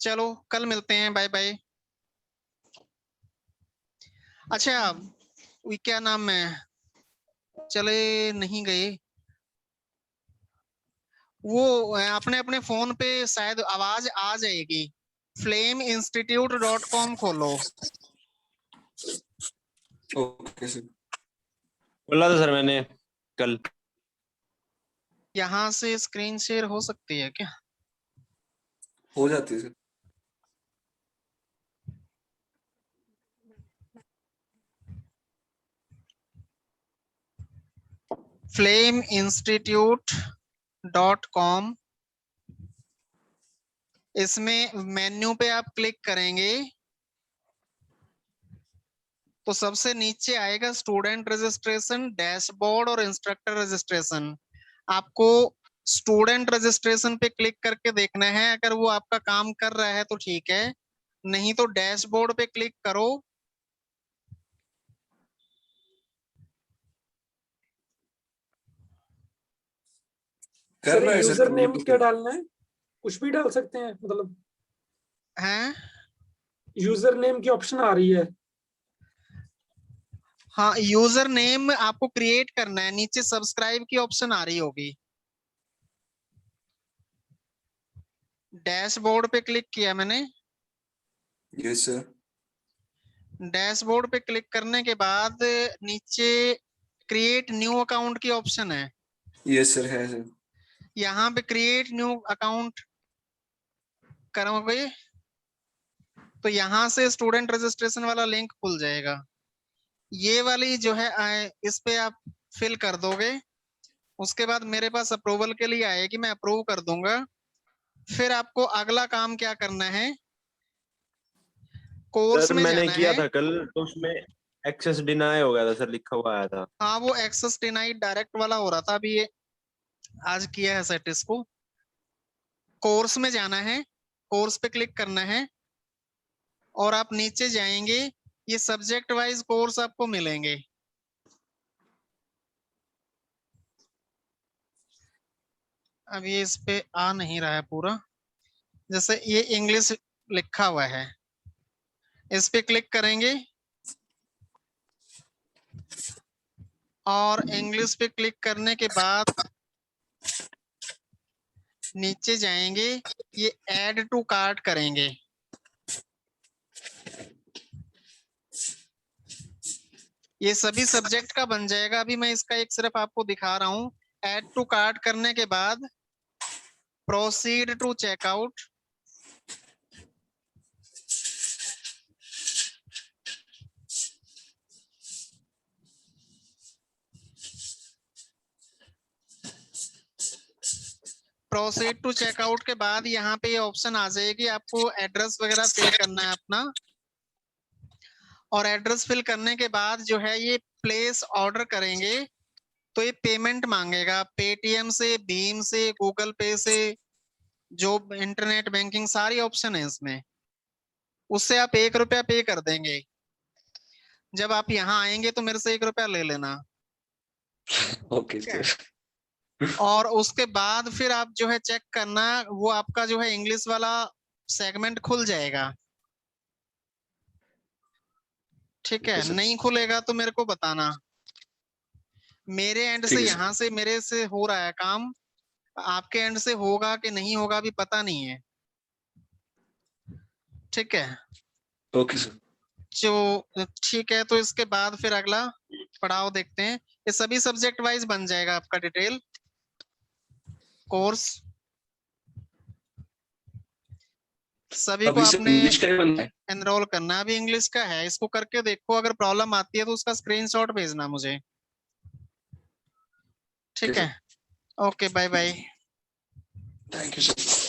चलो कल मिलते हैं, बाय बाय। अच्छा, वो क्या नाम है, चले नहीं गए वो, अपने अपने फोन पे शायद आवाज आ जाएगी। flameinstitute.com खोलो। Okay sir. बोला था सर मैंने कल। यहाँ से स्क्रीन शेयर हो सकती है क्या? हो जाती है सर। flameinstitute.com, इसमें मेन्यू पे आप क्लिक करेंगे तो सबसे नीचे आएगा स्टूडेंट रजिस्ट्रेशन, डैशबोर्ड और इंस्ट्रक्टर रजिस्ट्रेशन। आपको स्टूडेंट रजिस्ट्रेशन पे क्लिक करके देखना है, अगर वो आपका काम कर रहा है तो ठीक है, नहीं तो डैशबोर्ड पे क्लिक करो। कर सर रहा है सर, यूजर करने नेम को क्या क्या? डालना है? कुछ भी डाल सकते हैं मतलब? हैं? यूजर नेम की ऑप्शन आ रही है। हाँ, यूजर नेम आपको क्रिएट करना है, नीचे सब्सक्राइब की ऑप्शन आ रही होगी। डैशबोर्ड पे क्लिक किया मैंने। Yes sir. डैशबोर्ड पे क्लिक करने के बाद नीचे क्रिएट न्यू अकाउंट की ऑप्शन है। यस सर, है सर। यहाँ पे क्रिएट न्यू अकाउंट करोगे तो यहाँ से स्टूडेंट रजिस्ट्रेशन वाला लिंक खुल जाएगा। ये वाली जो है इस पे आप फिल कर दोगे, उसके बाद मेरे पास अप्रूवल के लिए आएगी, मैं अप्रूव कर दूंगा। फिर आपको अगला काम क्या करना है, कोर्स सर में मैंने जाना किया है। था कल, तो उसमें एक्सेस डिनाई हो गया था सर, लिखा हुआ आया था। हाँ, वो एक्सेस डिनाइड डायरेक्ट वाला हो रहा था, अभी ये आज किया है सेट इसको। कोर्स में जाना है, कोर्स पे क्लिक करना है और आप नीचे जाएंगे, ये सब्जेक्ट वाइज कोर्स आपको मिलेंगे। अब ये इस पे आ नहीं रहा है पूरा, जैसे ये इंग्लिश लिखा हुआ है, इस पे क्लिक करेंगे और इंग्लिश पे क्लिक करने के बाद नीचे जाएंगे, ये ऐड टू कार्ट करेंगे। ये सभी सब्जेक्ट का बन जाएगा। अभी मैं इसका एक सिर्फ आपको दिखा रहा हूं। ऐड टू कार्ट करने के बाद proceed to checkout, proceed to checkout के बाद यहाँ पे ये ऑप्शन आ जाएगी, आपको एड्रेस वगैरह फिल करना है अपना। और एड्रेस फिल करने के बाद जो है ये प्लेस ऑर्डर करेंगे तो ये पेमेंट मांगेगा, पेटीएम से, भीम से, गूगल पे से, जो इंटरनेट बैंकिंग सारी ऑप्शन है इसमें, उससे आप 1 रुपया पे कर देंगे। जब आप यहाँ आएंगे तो मेरे से 1 रुपया ले लेना। Okay sir. और उसके बाद फिर आप जो है चेक करना, वो आपका जो है इंग्लिश वाला सेगमेंट खुल जाएगा। ठीक है, नहीं खुलेगा तो मेरे को बताना। मेरे एंड से, यहाँ से मेरे से हो रहा है काम, आपके एंड से होगा कि नहीं होगा अभी पता नहीं है। ठीक है, ओके सर। जो ठीक है, तो इसके बाद फिर अगला पड़ाव देखते हैं। ये सभी सब्जेक्ट वाइज बन जाएगा आपका डिटेल कोर्स। सभी को आपने एनरोल करना है। अभी इंग्लिश का है, इसको करके देखो, अगर प्रॉब्लम आती है तो उसका स्क्रीनशॉट भेजना मुझे। ठीक है, okay, bye bye. Thank you sir.